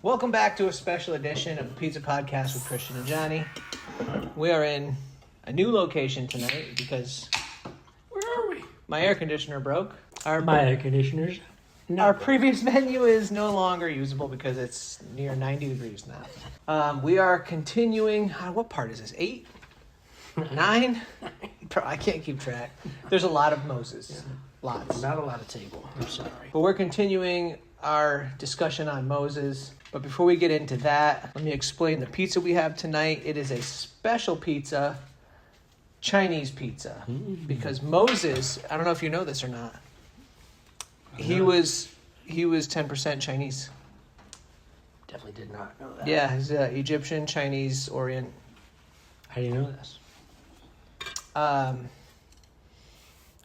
Welcome back to a special edition of the Pizza Podcast with Christian and Johnny. We are in a new location tonight because... Where are we? My air conditioner broke. My air conditioners. Our previous venue is no longer usable because it's near 90 degrees now. We are continuing... what part is this? 8? 9? I can't keep track. There's a lot of Moses. Yeah. Lots. Not a lot of table. I'm sorry. But we're continuing our discussion on Moses. But before we get into that, let me explain the pizza we have tonight. It is a special pizza, Chinese pizza. Mm-hmm. Because Moses, I don't know if you know this or not, he was 10% Chinese. Definitely did not know that. Yeah, he's Egyptian, Chinese, Orient. How do you know this? I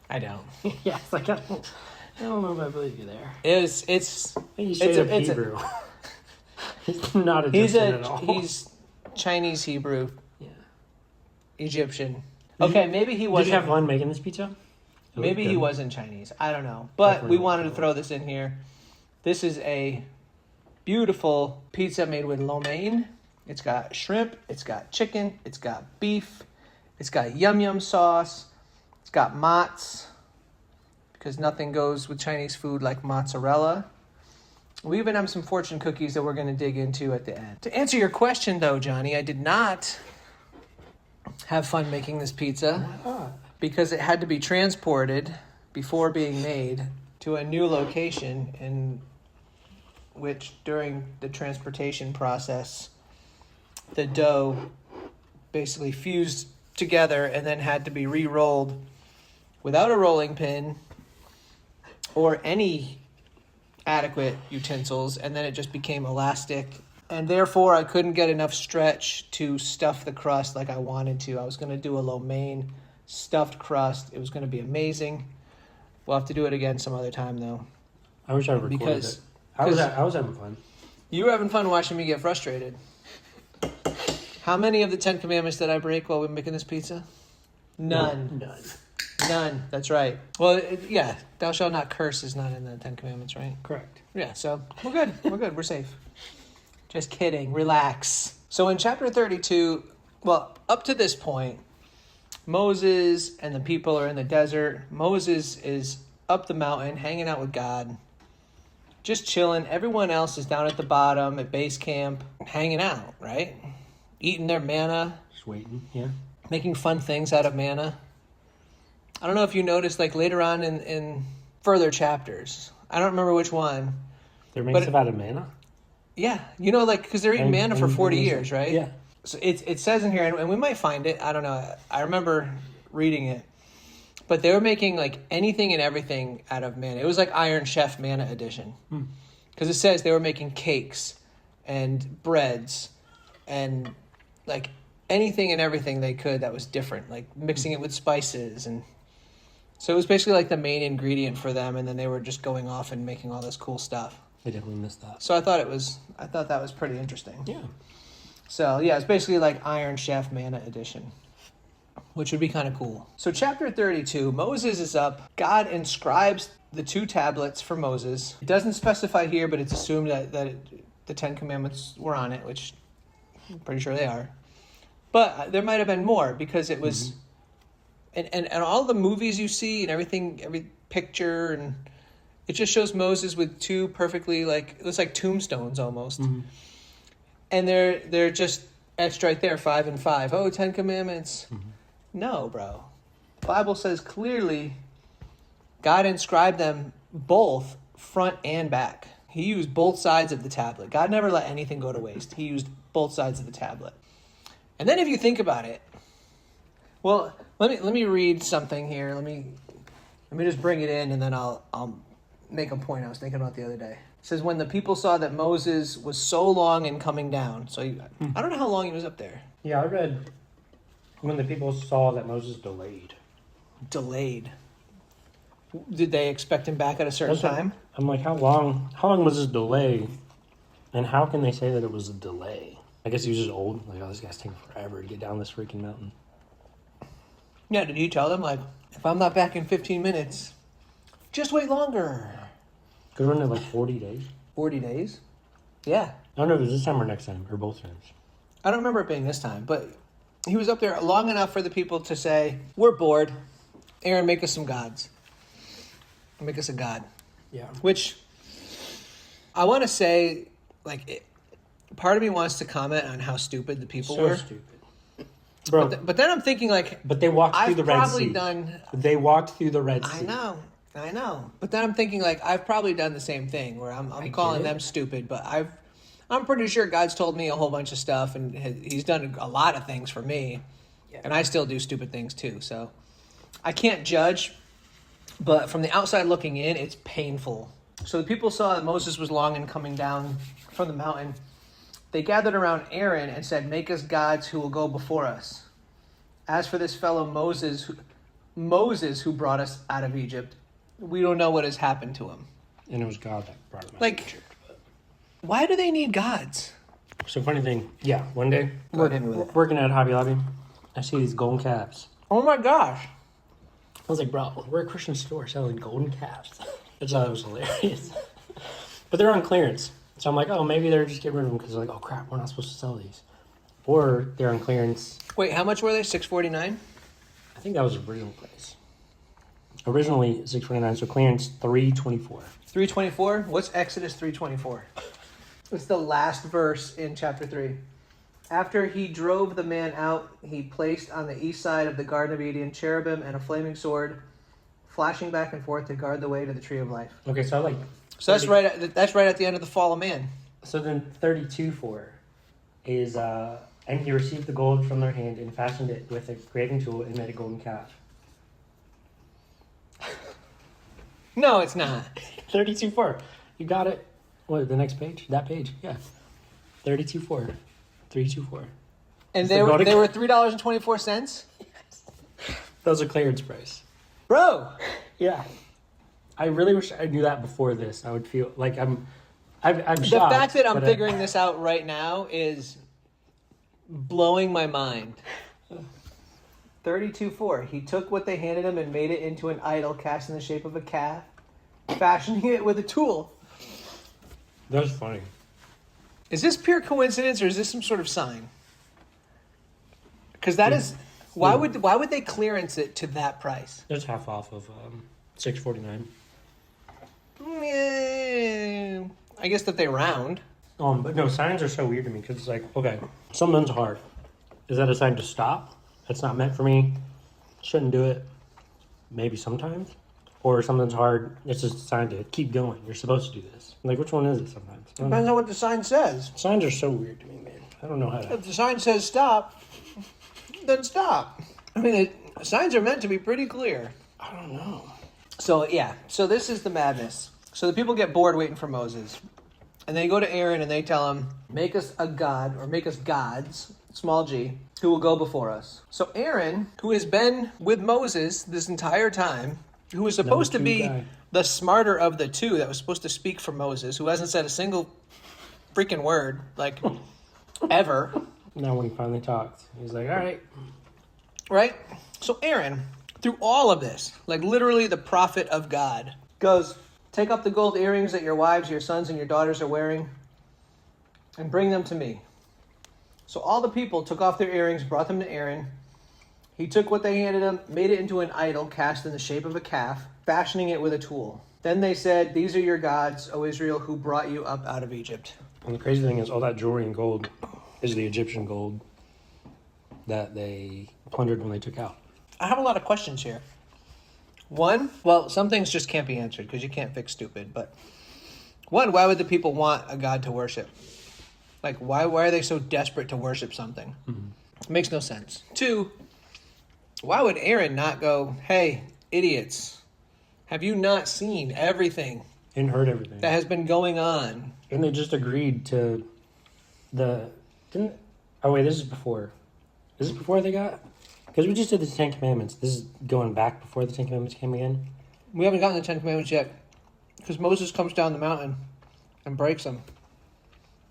don't. Yeah, it's like I don't know if I believe you there. It's You straight up Hebrew. He's not Egyptian at all. He's Chinese, Hebrew, yeah. Egyptian. Okay, maybe he wasn't. Did you have fun making this pizza? Maybe he wasn't Chinese. I don't know. But Definitely we wanted to throw this in here. This is a beautiful pizza made with lo mein. It's got shrimp. It's got chicken. It's got beef. It's got yum sauce. It's got mozz. Because nothing goes with Chinese food like mozzarella. We even have some fortune cookies that we're going to dig into at the end. To answer your question, though, Johnny, I did not have fun making this pizza. Why not? Because it had to be transported before being made to a new location in which during the transportation process, the dough basically fused together and then had to be re-rolled without a rolling pin or any adequate utensils, and then it just became elastic. And therefore, I couldn't get enough stretch to stuff the crust like I wanted to. I was going to do a lo mein stuffed crust. It was going to be amazing. We'll have to do it again some other time, though. I wish I recorded it. I was having fun. You were having fun watching me get frustrated. How many of the 10 Commandments did I break while we were making this pizza? None. That's right. Well, yeah, thou shalt not curse is not in the 10 Commandments, right? Correct. Yeah, so we're good. We're safe. Just kidding. Relax. So in chapter 32, well, up to this point, Moses and the people are in the desert. Moses is up the mountain, hanging out with God, just chilling. Everyone else is down at the bottom at base camp, hanging out, right? Eating their manna. Just waiting, yeah. Making fun things out of manna. I don't know if you noticed, like later on in further chapters, I don't remember which one. They're making stuff out of manna? Yeah, like, because they're eating manna for 40 years, right? Yeah. So it says in here, and we might find it, I don't know, I remember reading it, but they were making like anything and everything out of manna. It was like Iron Chef Manna Edition. Because it says they were making cakes and breads and like anything and everything they could that was different, like mixing it with spices. And so it was basically like the main ingredient for them, and then they were just going off and making all this cool stuff. I definitely missed that. So I thought that was pretty interesting. Yeah. So yeah, it's basically like Iron Chef Manna Edition, which would be kind of cool. So chapter 32, Moses is up. God inscribes the 2 tablets for Moses. It doesn't specify here, but it's assumed that the 10 Commandments were on it, which I'm pretty sure they are. But there might have been more because it was... And all the movies you see and everything, every picture, and it just shows Moses with 2 perfectly, like, it looks like tombstones almost. Mm-hmm. And they're just etched right there, 5 and 5. Oh, 10 Commandments. Mm-hmm. No, bro. The Bible says clearly God inscribed them both front and back. He used both sides of the tablet. God never let anything go to waste. He used both sides of the tablet. And then if you think about it, well, let me read something here. Let me just bring it in, and then I'll make a point I was thinking about the other day. It says, when the people saw that Moses was so long in coming down. So I don't know how long he was up there. Yeah, I read when the people saw that Moses delayed. Delayed. Did they expect him back at a certain time? I'm like, how long was this delay? And how can they say that it was a delay? I guess he was just old. Like, oh, this guy's taking forever to get down this freaking mountain. Yeah, did you tell them, like, if I'm not back in 15 minutes, just wait longer? Could run it like 40 days. 40 days? Yeah. I don't know if it was this time or next time, or both times. I don't remember it being this time, but he was up there long enough for the people to say, we're bored. Aaron, make us some gods. Make us a god. Yeah. Which I want to say, like, part of me wants to comment on how stupid the people were. So stupid. Bro, But then I'm thinking, like, but they walked through the Red Sea. They walked through the Red Sea. I know. But then I'm thinking, like, I've probably done the same thing where I'm calling them stupid, but I'm pretty sure God's told me a whole bunch of stuff, and he's done a lot of things for me, and I still do stupid things too. So I can't judge, but from the outside looking in, it's painful. So the people saw that Moses was long and coming down from the mountain. They gathered around Aaron and said, make us gods who will go before us. As for this fellow Moses who brought us out of Egypt, we don't know what has happened to him. And it was God that brought him out Like, of Egypt. But... why do they need gods? So funny thing, yeah, one day, Go ahead with it. working at Hobby Lobby, I see these golden calves. Oh my gosh. I was like, bro, we're a Christian store selling golden calves. I just thought it was hilarious. But they're on clearance. So I'm like, oh, maybe they're just getting rid of them because they're like, oh crap, we're not supposed to sell these. Or they're on clearance. Wait, how much were they? $6.49? I think that was the original price. Originally $6.49, so clearance $3.24. $3.24? What's Exodus 3:24? It's the last verse in chapter 3. After he drove the man out, he placed on the east side of the Garden of Eden cherubim and a flaming sword, flashing back and forth to guard the way to the tree of life. Okay, so I like. So that's right at the end of the fall of man. So then 32:4 is and he received the gold from their hand and fashioned it with a graving tool and made a golden calf. No, it's not. 32:4. You got it. What, the next page? That page? Yeah. 32:4. 324. And they were $3.24? That was a clearance price. Bro! Yeah. I really wish I knew that before this. I would feel like I'm shocked. The fact that I'm figuring this out right now is blowing my mind. 32:4. He took what they handed him and made it into an idol cast in the shape of a calf, fashioning it with a tool. That's funny. Is this pure coincidence or is this some sort of sign? Because that is... Why would they clearance it to that price? That's half off of $6.49. I guess that they round. But no, signs are so weird to me because it's like, okay, something's hard. Is that a sign to stop? That's not meant for me. Shouldn't do it. Maybe sometimes. Or something's hard. It's just a sign to keep going. You're supposed to do this. Like, which one is it sometimes? Depends on what the sign says. Signs are so weird to me, man. I don't know how to... If the sign says stop, then stop. I mean, signs are meant to be pretty clear. I don't know. So, yeah. So this is the madness. So the people get bored waiting for Moses. And they go to Aaron and they tell him, make us a god, or make us gods, small g, who will go before us. So Aaron, who has been with Moses this entire time, who was supposed to be the smarter of the two, that was supposed to speak for Moses, who hasn't said a single freaking word, like, ever. Now when he finally talks, he's like, all right. Right? So Aaron, through all of this, like literally the prophet of God, goes, take up the gold earrings that your wives, your sons, and your daughters are wearing, and bring them to me. So all the people took off their earrings, brought them to Aaron. He took what they handed him, made it into an idol cast in the shape of a calf, fashioning it with a tool. Then they said, these are your gods, O Israel, who brought you up out of Egypt. And the crazy thing is, all that jewelry and gold is the Egyptian gold that they plundered when they took out. I have a lot of questions here. One, well, some things just can't be answered because you can't fix stupid. But one, why would the people want a god to worship? Like, why are they so desperate to worship something? Mm-hmm. It makes no sense. Two, why would Aaron not go, hey, idiots, have you not seen everything? And heard everything. That has been going on. And they just agreed to this is before. Is this before they got? Because we just did the Ten Commandments. This is going back before the Ten Commandments came again. We haven't gotten the Ten Commandments yet. Because Moses comes down the mountain and breaks them.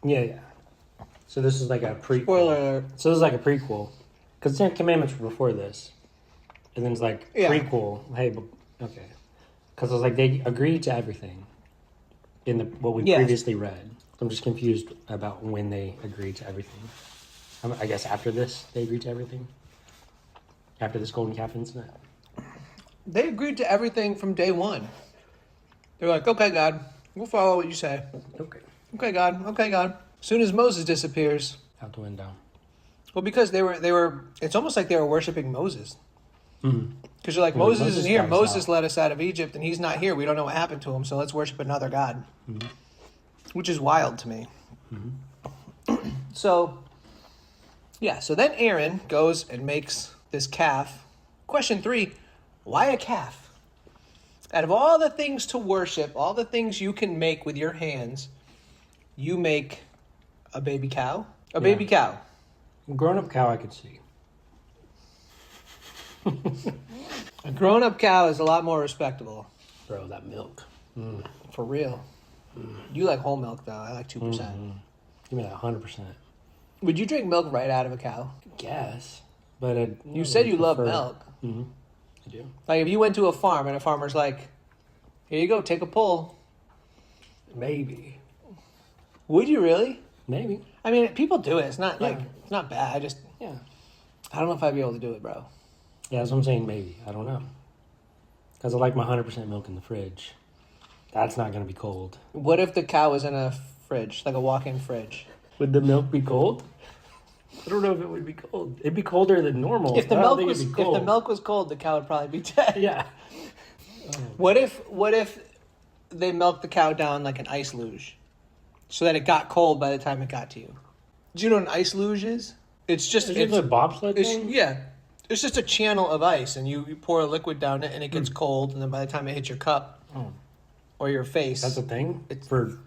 Yeah. So this is like a prequel. Spoiler alert. So this is like a prequel. Because the Ten Commandments were before this. And then it's like prequel. Hey, okay. Because it was like they agreed to everything in what we previously read. I'm just confused about when they agreed to everything. I guess after this, they agreed to everything? After this golden calf incident? They agreed to everything from day one. They're like, okay, God, we'll follow what you say. Okay. Okay, God. Okay, God. As soon as Moses disappears, Out the window. well, because they were. It's almost like they were worshiping Moses. Mm-hmm. Because you're like, Yeah, Moses Moses isn't here. got us Moses out. led us out of Egypt, and he's not here. We don't know what happened to him, so let's worship another God. Mm-hmm. Which is wild to me. Mm-hmm. So then Aaron goes and makes this calf. Question 3, why a calf? Out of all the things to worship, all the things you can make with your hands, you make a baby cow? A baby cow. Grown-up cow I could see. A grown-up cow is a lot more respectable. Bro, that milk. Mm. For real. You like whole milk, though. I like 2%. Mm-hmm. Give me that 100%. Would you drink milk right out of a cow? Guess. But You said you love milk. Mm-hmm. I do. Like, if you went to a farm and a farmer's like, here you go, take a pull. Maybe. Would you really? Maybe. I mean, people do it. It's not Yeah. like, it's not bad. Yeah. I don't know if I'd be able to do it, bro. Yeah, that's what I'm saying. Maybe. I don't know. Because I like my 100% milk in the fridge. That's not going to be cold. What if the cow was in a fridge, like a walk-in fridge? Would the milk be cold? I don't know if it would be cold. It'd be colder than normal. If the I don't milk think was it'd be cold. cold, the cow would probably be dead. Yeah. What if they milked the cow down like an ice luge, so that it got cold by the time it got to you? Do you know what an ice luge is? It's just Is it a bobsled thing? yeah. It's just a channel of ice, and you pour a liquid down it, and it gets cold, and then by the time it hits your cup or your face, That's a thing for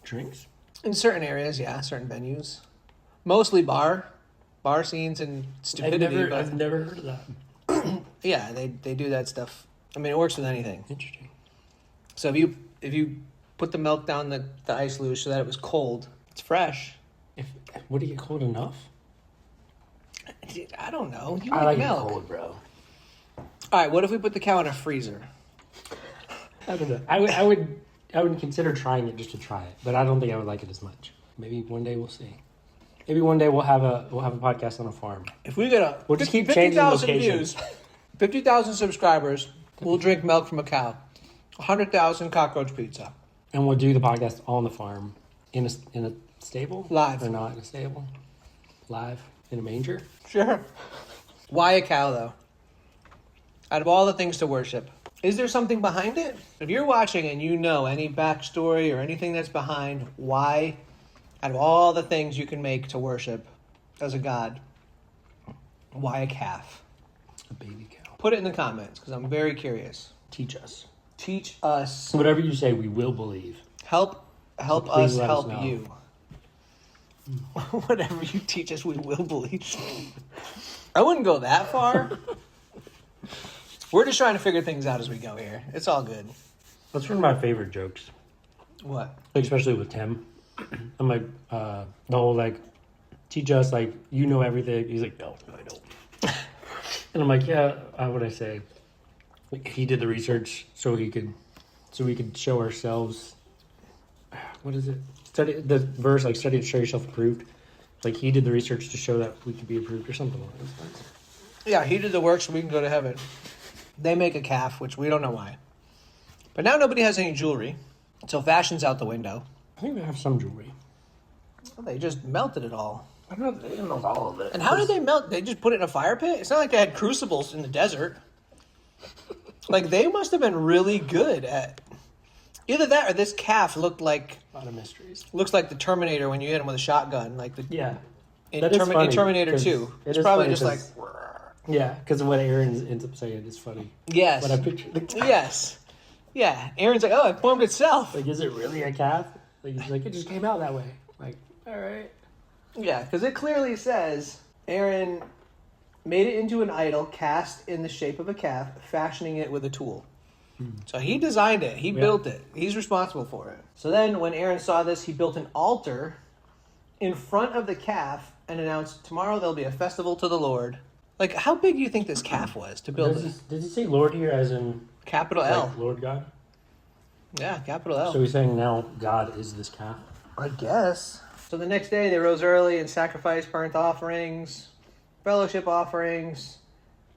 drinks? in certain areas, yeah, certain venues, mostly bar scenes and stupidity. I've never heard of that. Yeah, they do that stuff. I mean, it works with anything. Interesting. So if you put the milk down the ice luge so that it was cold, it's fresh. Would it get cold enough? I don't know. You I like milk. it cold, bro. All right, what if we put the cow in a freezer? I don't know. I would consider trying it just to try it, but I don't think I would like it as much. Maybe one day we'll see. Maybe one day we'll have a podcast on a farm. If we get We'll just keep changing 50,000 locations. views, 50,000 subscribers, we'll drink milk from a cow. 100,000 cockroach pizza. And we'll do the podcast on the farm in a stable? Live. Or not in a stable? Live in a manger? Sure. Why a cow, though? Out of all the things to worship, is there something behind it? If you're watching and you know any backstory or anything that's behind why, out of all the things you can make to worship as a god, why a calf? A baby cow. Put it in the comments, because I'm very curious. Teach us. Teach us. Whatever you say, we will believe. Help So please us let us help know. you. Whatever you teach us, we will believe. I wouldn't go that far. We're just trying to figure things out as we go here. It's all good. That's one of my favorite jokes, What? like, especially with Tim. I'm like, the whole, like, teach us, like, you know everything. He's like, no, I don't. And I'm like, yeah, what would I say? Like, he did the research so we could show ourselves. What is it? Study the verse, like, study to show yourself approved. Like, he did the research to show that we could be approved or something like that. Yeah, he did the work so we can go to heaven. They make a calf, which we don't know why. But now nobody has any jewelry, so fashion's out the window. I think they have some jewelry. Well, they just melted it all. I don't know all of it. And how did they melt? They just put it in a fire pit? It's not like they had crucibles in the desert. Like, they must have been really good at... Either that or this calf looked like... A lot of mysteries. Looks like the Terminator when you hit him with a shotgun. Like the Yeah. in, That is funny, in Terminator 'cause 2. it It's is probably funny just like... 'cause- Yeah, because what Aaron ends up saying is funny. Yes. When I picture the calf. Yes. Yeah. Aaron's like, oh, it formed itself. Like, is it really a calf? Like, he's like, it just came out that way. Like, all right. Yeah, because it clearly says Aaron made it into an idol cast in the shape of a calf, fashioning it with a tool. So he designed it. He built it. He's responsible for it. So then when Aaron saw this, he built an altar in front of the calf and announced, tomorrow there'll be a festival to the Lord. Like, how big do you think this calf was to build it? Does he say Lord here as in Capital L. like Lord God? Yeah, capital L. So he's saying now God is this calf? I guess. So the next day they rose early and sacrificed burnt offerings, fellowship offerings.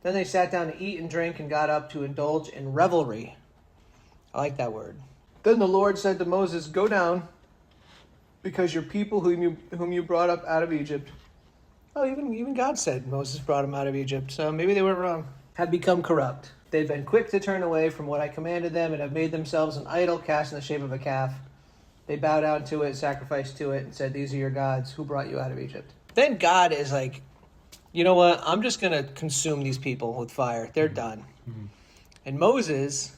Then they sat down to eat and drink and got up to indulge in revelry. I like that word. Then the Lord said to Moses, "Go down, because your people whom you brought up out of Egypt," oh, even God said Moses brought them out of Egypt, so maybe they weren't wrong, "have become corrupt. They've been quick to turn away from what I commanded them and have made themselves an idol cast in the shape of a calf. They bow down to it, sacrificed to it, and said, 'These are your gods who brought you out of Egypt.'" Then God is like, you know what? I'm just going to consume these people with fire. They're done. Mm-hmm. And Moses...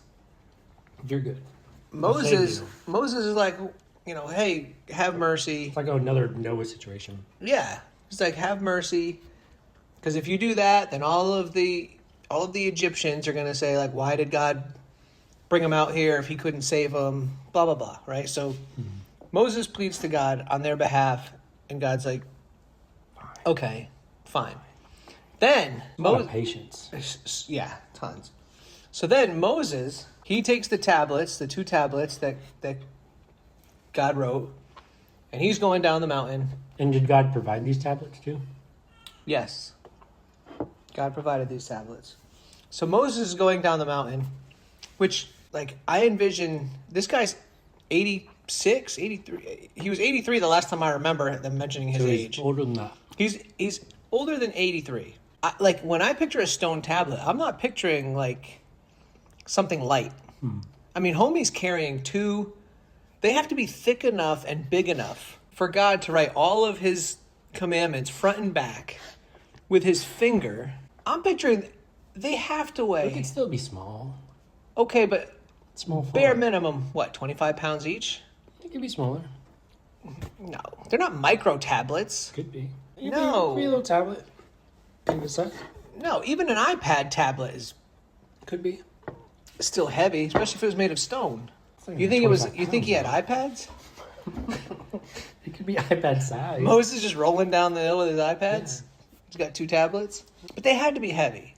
You're good. Moses is like, hey, have mercy. It's like another Noah situation. Yeah. He's like, have mercy. Because if you do that, then all of the Egyptians are going to say, like, why did God bring them out here if he couldn't save them? Blah, blah, blah. Right? So Moses pleads to God on their behalf. And God's like, okay, fine. Then a lot of patience. Yeah, tons. So then Moses, he takes the tablets, the 2 tablets that God wrote, and he's going down the mountain. And did God provide these tablets too? Yes. God provided these tablets. So Moses is going down the mountain, which, like, I envision, this guy's 86, 83. He was 83 the last time I remember them mentioning his age. He's older than that. He's older than 83. Like, when I picture a stone tablet, I'm not picturing, like, something light. I mean, homie's carrying 2. They have to be thick enough and big enough for God to write all of his commandments front and back with his finger. I'm picturing they have to weigh. They could still be small. Okay, but small. Bare minimum, what, 25 pounds each? They could be smaller. No, they're not micro tablets. Could be. No. Could be a little tablet. No, even an iPad tablet is could be still heavy, especially if it was made of stone. You think it was? You think he had iPads? It could be iPad size. Moses just rolling down the hill with his iPads. Yeah. He's got 2 tablets, but they had to be heavy.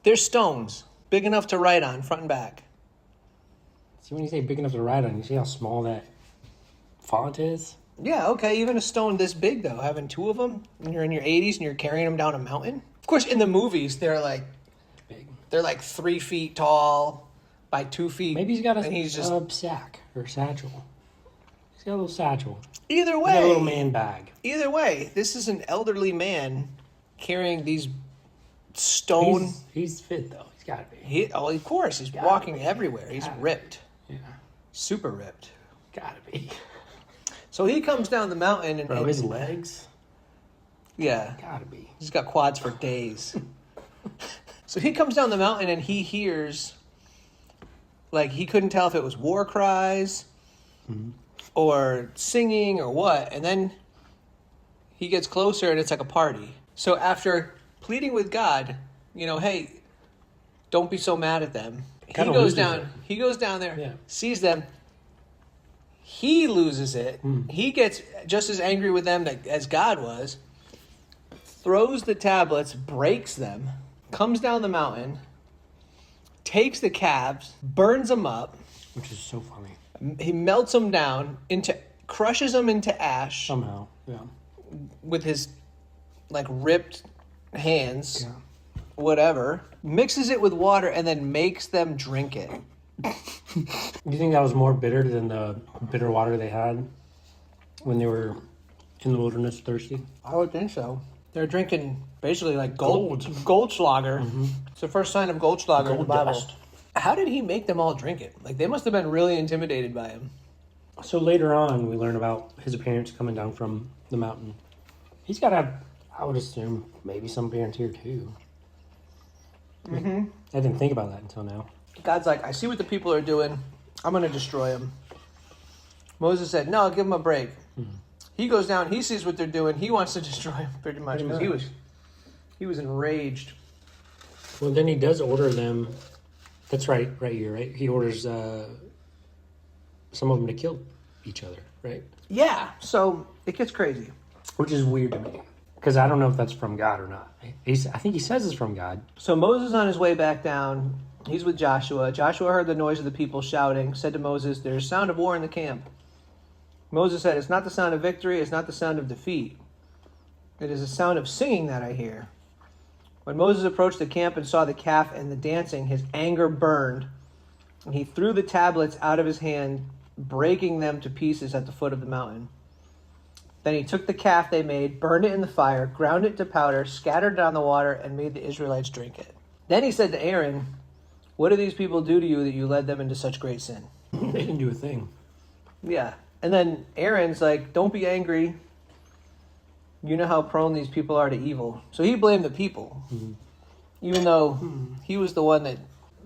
They're stones, big enough to write on, front and back. See, when you say big enough to write on, you see how small that font is? Yeah, okay, even a stone this big, though, having 2 of them, and you're in your 80s and you're carrying them down a mountain. Of course, in the movies, they're like big. They're like 3 feet tall by 2 feet. Maybe he's got a sack or satchel. He's got a little satchel. Either way. He's got a little man bag. Either way, this is an elderly man carrying these stone... He's fit, though. He's got to be. Of course. He's walking everywhere. He's ripped. Yeah. Super ripped. Got to be. So he comes down the mountain and... his legs? Yeah. Got to be. He's got quads for days. So he comes down the mountain and he hears... Like, he couldn't tell if it was war cries... or singing or what, and then he gets closer and it's like a party. So after pleading with God, hey, don't be so mad at them. He goes down there, sees them. He loses it. He gets just as angry with them as God was. Throws the tablets, breaks them, comes down the mountain, takes the calves, burns them up. Which is so funny. He melts them down crushes them into ash somehow. Yeah. With his ripped hands, whatever. Mixes it with water and then makes them drink it. Do you think that was more bitter than the bitter water they had when they were in the wilderness thirsty? I would think so. They're drinking basically like Goldschlager. Mm-hmm. It's the first sign of Goldschlager in the Bible. Dust. How did he make them all drink it? They must have been really intimidated by him. So later on, we learn about his parents coming down from the mountain. He's got to have, I would assume, maybe some parents here too. Mm-hmm. I didn't think about that until now. God's like, I see what the people are doing. I'm going to destroy them. Moses said, no, give them a break. Mm-hmm. He goes down. He sees what they're doing. He wants to destroy them pretty much. Because he was enraged. Well, then he does order them. That's right here, right? He orders some of them to kill each other, right? Yeah, so it gets crazy. Which is weird to me, because I don't know if that's from God or not. I think he says it's from God. So Moses on his way back down, he's with Joshua. Joshua heard the noise of the people shouting, said to Moses, there's sound of war in the camp. Moses said, "It's not the sound of victory, it's not the sound of defeat. It is the sound of singing that I hear." When Moses approached the camp and saw the calf and the dancing, his anger burned, and he threw the tablets out of his hand, breaking them to pieces at the foot of the mountain. Then he took the calf they made, burned it in the fire, ground it to powder, scattered it on the water, and made the Israelites drink it. Then he said to Aaron, "What did these people do to you that you led them into such great sin?" They didn't do a thing. Yeah. And then Aaron's like, "Don't be angry. You know how prone these people are to evil." So he blamed the people, even though he was the one that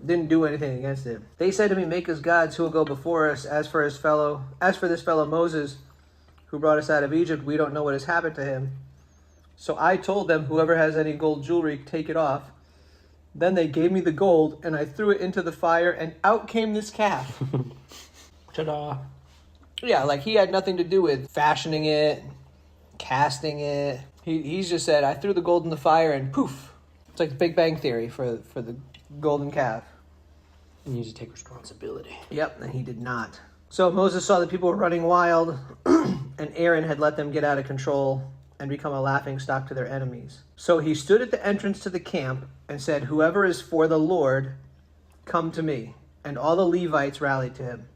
didn't do anything against it. They said to me, "Make us gods who will go before us. As for this fellow Moses, who brought us out of Egypt, we don't know what has happened to him." So I told them, "Whoever has any gold jewelry, take it off." Then they gave me the gold, and I threw it into the fire, and out came this calf. Ta-da. Yeah, like he had nothing to do with fashioning it, casting it. He's just said, "I threw the gold in the fire, and poof." It's like the Big Bang Theory for the golden calf. You need to take responsibility. Yep, and he did not. So Moses saw the people were running wild, and Aaron had let them get out of control and become a laughingstock to their enemies. So he stood at the entrance to the camp and said, "Whoever is for the Lord, come to me." And all the Levites rallied to him.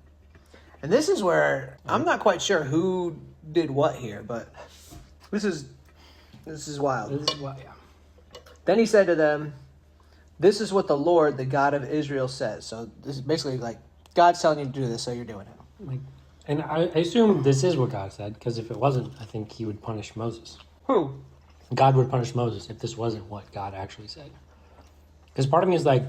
And this is where I'm not quite sure who did what here, but this is wild. This is what, yeah. Then he said to them, "This is what the Lord, the God of Israel, says." So this is basically like God's telling you to do this, so you're doing it. Like, and I assume this is what God said, because if it wasn't, I think he would punish Moses. Who? God would punish Moses if this wasn't what God actually said. Because part of me is like,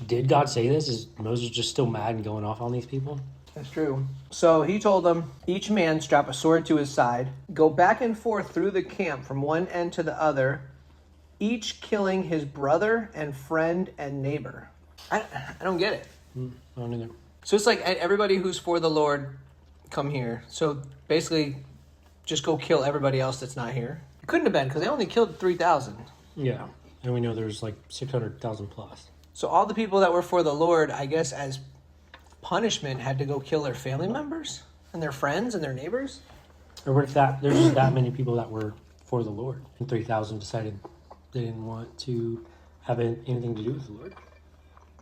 did God say this? Is Moses just still mad and going off on these people? That's true. So he told them, "Each man strap a sword to his side, go back and forth through the camp from one end to the other, each killing his brother and friend and neighbor." I don't get it. I don't either. So it's like everybody who's for the Lord, come here. So basically, just go kill everybody else that's not here. It couldn't have been, because they only killed 3,000. Yeah. And we know there's like 600,000 plus. So all the people that were for the Lord, I guess as punishment, had to go kill their family members and their friends and their neighbors? Or what if there's just that many people that were for the Lord, and 3,000 decided they didn't want to have anything to do with the Lord?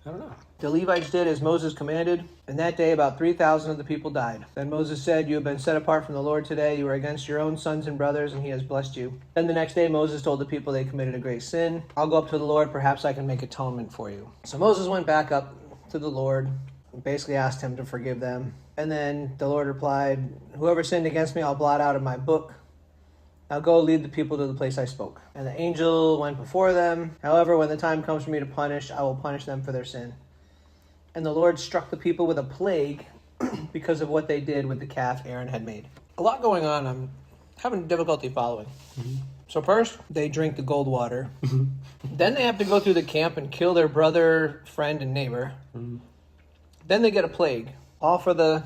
I don't know. The Levites did as Moses commanded, and that day about 3,000 of the people died. Then Moses said, "You have been set apart from the Lord today. You are against your own sons and brothers, and he has blessed you." Then the next day Moses told the people they committed a great sin. "I'll go up to the Lord. Perhaps I can make atonement for you." So Moses went back up to the Lord and basically asked him to forgive them. And then the Lord replied, "Whoever sinned against me, I'll blot out of my book. Now go lead the people to the place I spoke." And the angel went before them. "However, when the time comes for me to punish, I will punish them for their sin." And the Lord struck the people with a plague because of what they did with the calf Aaron had made. A lot going on. I'm having difficulty following. Mm-hmm. So first, they drink the gold water. Then they have to go through the camp and kill their brother, friend, and neighbor. Mm-hmm. Then they get a plague, all for the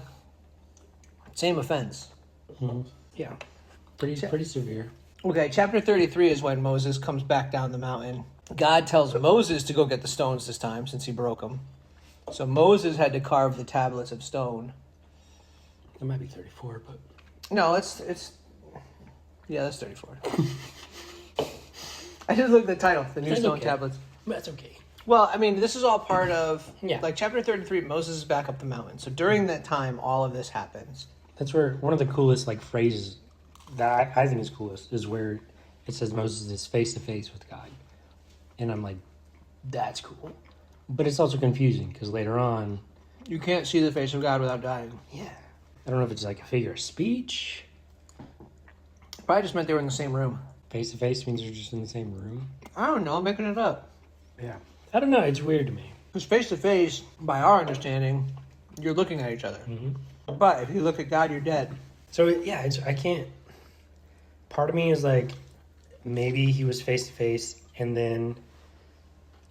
same offense. Mm-hmm. Yeah. Pretty severe. Okay, chapter 33 is when Moses comes back down the mountain. God tells Moses to go get the stones this time, since he broke them. So Moses had to carve the tablets of stone. It might be 34, but... No, it's yeah, that's 34. I just looked at the title, the new That's stone okay. tablets. That's okay. Well, I mean, this is all part of, Yeah. like chapter 33, Moses is back up the mountain. So during that time, all of this happens. That's where one of the coolest like phrases that I think is coolest is where it says Moses is face to face with God. And I'm like, that's cool. But it's also confusing because later on... You can't see the face of God without dying. Yeah. I don't know if it's like a figure of speech. Probably just meant they were in the same room. Face to face means they're just in the same room. I don't know, I'm making it up. Yeah. I don't know. It's weird to me. Because face to face, by our understanding, you're looking at each other. Mm-hmm. But if you look at God, you're dead. So, yeah, I can't... Part of me is like, maybe he was face to face, and then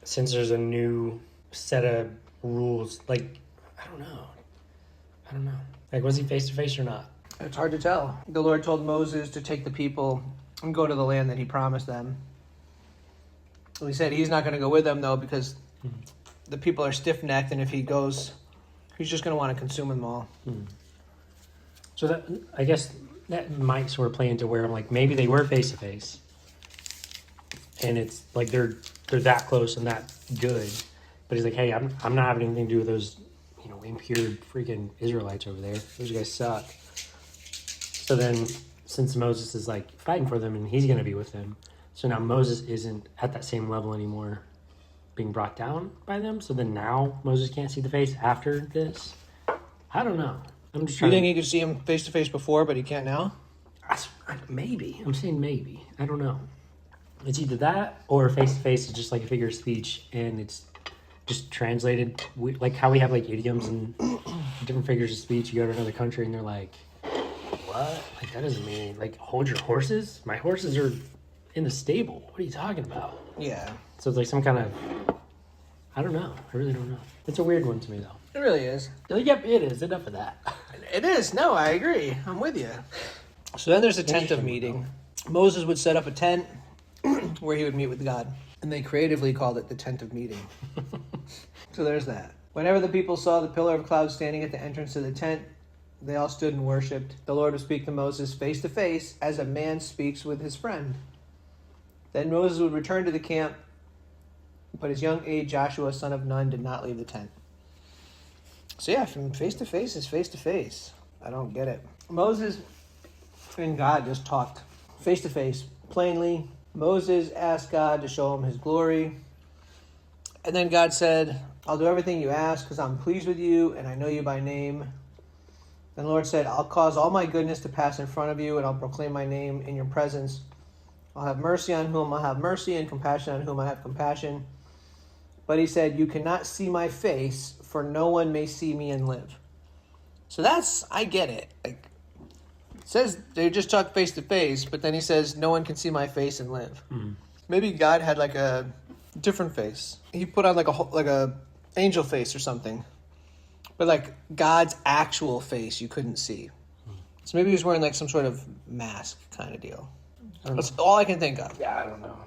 since there's a new set of rules, like, I don't know. Like, was he face to face or not? It's hard to tell. The Lord told Moses to take the people and go to the land that he promised them. He said he's not going to go with them, though, because the people are stiff-necked, and if he goes, he's just going to want to consume them all. So that, I guess that might sort of play into where I'm like, maybe they were face to face, and it's like they're that close and that good. But he's like, hey, I'm not having anything to do with those, impure freaking Israelites over there. Those guys suck. So then, since Moses is like fighting for them and he's going to be with them, so now Moses isn't at that same level anymore, being brought down by them. So then now Moses can't see the face after this. I don't know. I'm just You trying. think he could see him face to face before, but he can't now? Maybe. I'm saying maybe. I don't know. It's either that or face to face is just like a figure of speech and it's just translated. Like how we have like idioms and different figures of speech. You go to another country and they're like, what? Like that doesn't mean like hold your horses. My horses are in the stable. What are you talking about? Yeah. So it's like some kind of, I don't know. I really don't know. It's a weird one to me though. It really is. Yep, it is. Enough of that. It is. No, I agree. I'm with you. So then there's a tent of meeting. Moses would set up a tent where he would meet with God. And they creatively called it the tent of meeting. So there's that. Whenever the people saw the pillar of cloud standing at the entrance to the tent, they all stood and worshipped. The Lord would speak to Moses face to face as a man speaks with his friend. Then Moses would return to the camp, but his young aide Joshua, son of Nun, did not leave the tent. So yeah, from face to face is face to face. I don't get it. Moses and God just talked face to face, plainly. Moses asked God to show him his glory. And then God said, I'll do everything you ask because I'm pleased with you and I know you by name. Then the Lord said, I'll cause all my goodness to pass in front of you and I'll proclaim my name in your presence. I'll have mercy on whom I'll have mercy and compassion on whom I have compassion. But he said, you cannot see my face, for no one may see me and live. So I get it. Like, it says they just talk face to face, but then he says, no one can see my face and live. Mm-hmm. Maybe God had like a different face. He put on like a angel face or something. But like God's actual face you couldn't see. So maybe he was wearing like some sort of mask kind of deal. That's all I can think of. Yeah, I don't know.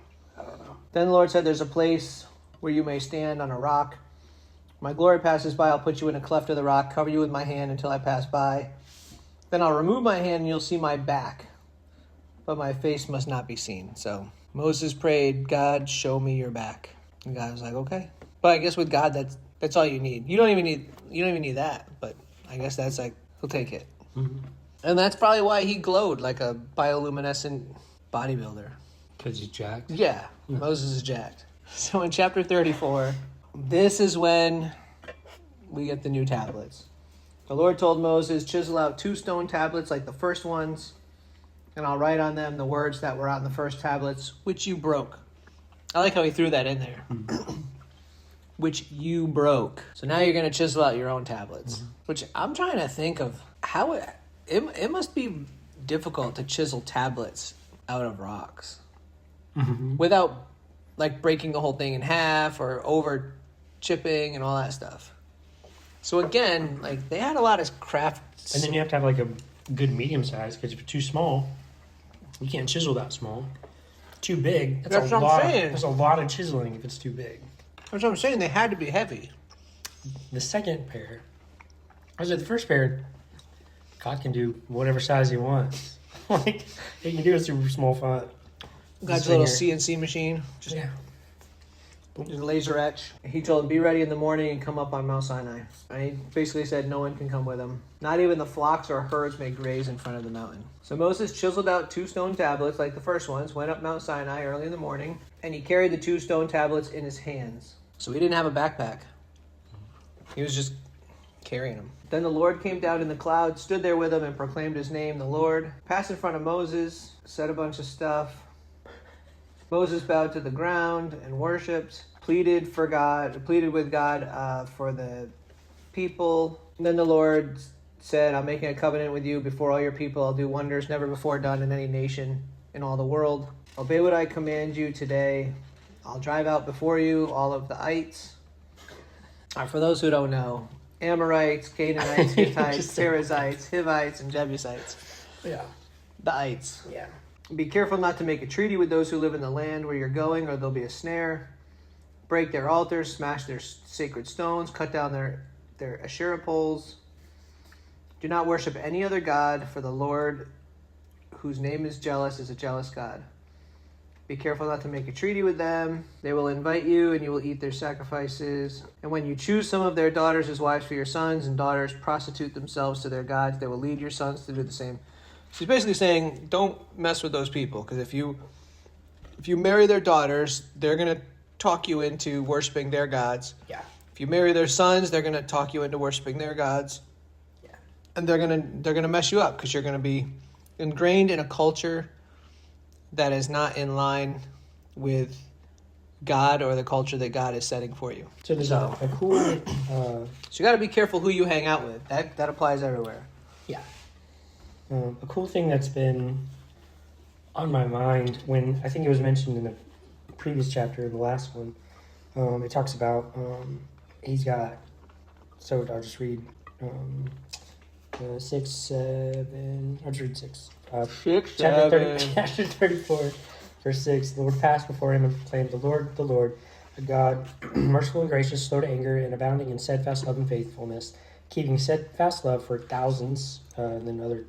Then the Lord said, there's a place where you may stand on a rock. My glory passes by, I'll put you in a cleft of the rock, cover you with my hand until I pass by. Then I'll remove my hand and you'll see my back, but my face must not be seen. So Moses prayed, God, show me your back. And God was like, okay. But I guess with God, that's all you need. You don't even need that, but I guess that's like, he'll take it. Mm-hmm. And that's probably why he glowed like a bioluminescent bodybuilder. Because he's jacked? Yeah, Moses is jacked. So in chapter 34, this is when we get the new tablets. The Lord told Moses, chisel out 2 stone tablets like the first ones, and I'll write on them the words that were on the first tablets, which you broke. I like how he threw that in there. Which you broke. So now you're going to chisel out your own tablets. Which I'm trying to think of how it must be difficult to chisel tablets out of rocks. Without like breaking the whole thing in half or over chipping and all that stuff. So again, like they had a lot of craft. And then you have to have like a good medium size because if you're too small, you can't chisel that small. Too big, that's what I'm saying. There's a lot of chiseling if it's too big. That's what I'm saying. They had to be heavy. The second pair, the first pair, God can do whatever size he wants. Like he can do a super small font. God's little CNC machine. Just laser etch. He told him, be ready in the morning and come up on Mount Sinai. And he basically said no one can come with him. Not even the flocks or herds may graze in front of the mountain. So Moses chiseled out 2 stone tablets like the first ones, went up Mount Sinai early in the morning, and he carried the 2 stone tablets in his hands. So he didn't have a backpack. He was just carrying them. Then the Lord came down in the cloud, stood there with him, and proclaimed his name, the Lord. Passed in front of Moses, said a bunch of stuff. Moses bowed to the ground and worshipped, pleaded with God for the people. And then the Lord said, I'm making a covenant with you before all your people. I'll do wonders never before done in any nation in all the world. Obey what I command you today. I'll drive out before you all of the ites. For those who don't know, Amorites, Canaanites, Hittites, Perizzites, Hivites, and Jebusites. Yeah. The ites. Yeah. Be careful not to make a treaty with those who live in the land where you're going, or there'll be a snare. Break their altars, smash their sacred stones, cut down their Asherah poles. Do not worship any other god, for the Lord, whose name is jealous, is a jealous God. Be careful not to make a treaty with them. They will invite you, and you will eat their sacrifices. And when you choose some of their daughters as wives for your sons, and daughters prostitute themselves to their gods, they will lead your sons to do the same. So he's basically saying, don't mess with those people, because if you marry their daughters, they're going to talk you into worshiping their gods. Yeah. If you marry their sons, they're going to talk you into worshiping their gods. Yeah. And they're going to mess you up, because you're going to be ingrained in a culture that is not in line with God or the culture that God is setting for you. So there's a cool... So you got to be careful who you hang out with. That applies everywhere. Yeah. A cool thing that's been on my mind when I think it was mentioned in the previous chapter, the last one, it talks about he's got, so I'll just read 6, 7, I'll just read 6. Chapter 34, verse 6. The Lord passed before him and proclaimed, the Lord, a God, merciful and gracious, slow to anger, and abounding in steadfast love and faithfulness, keeping steadfast love for thousands, and then other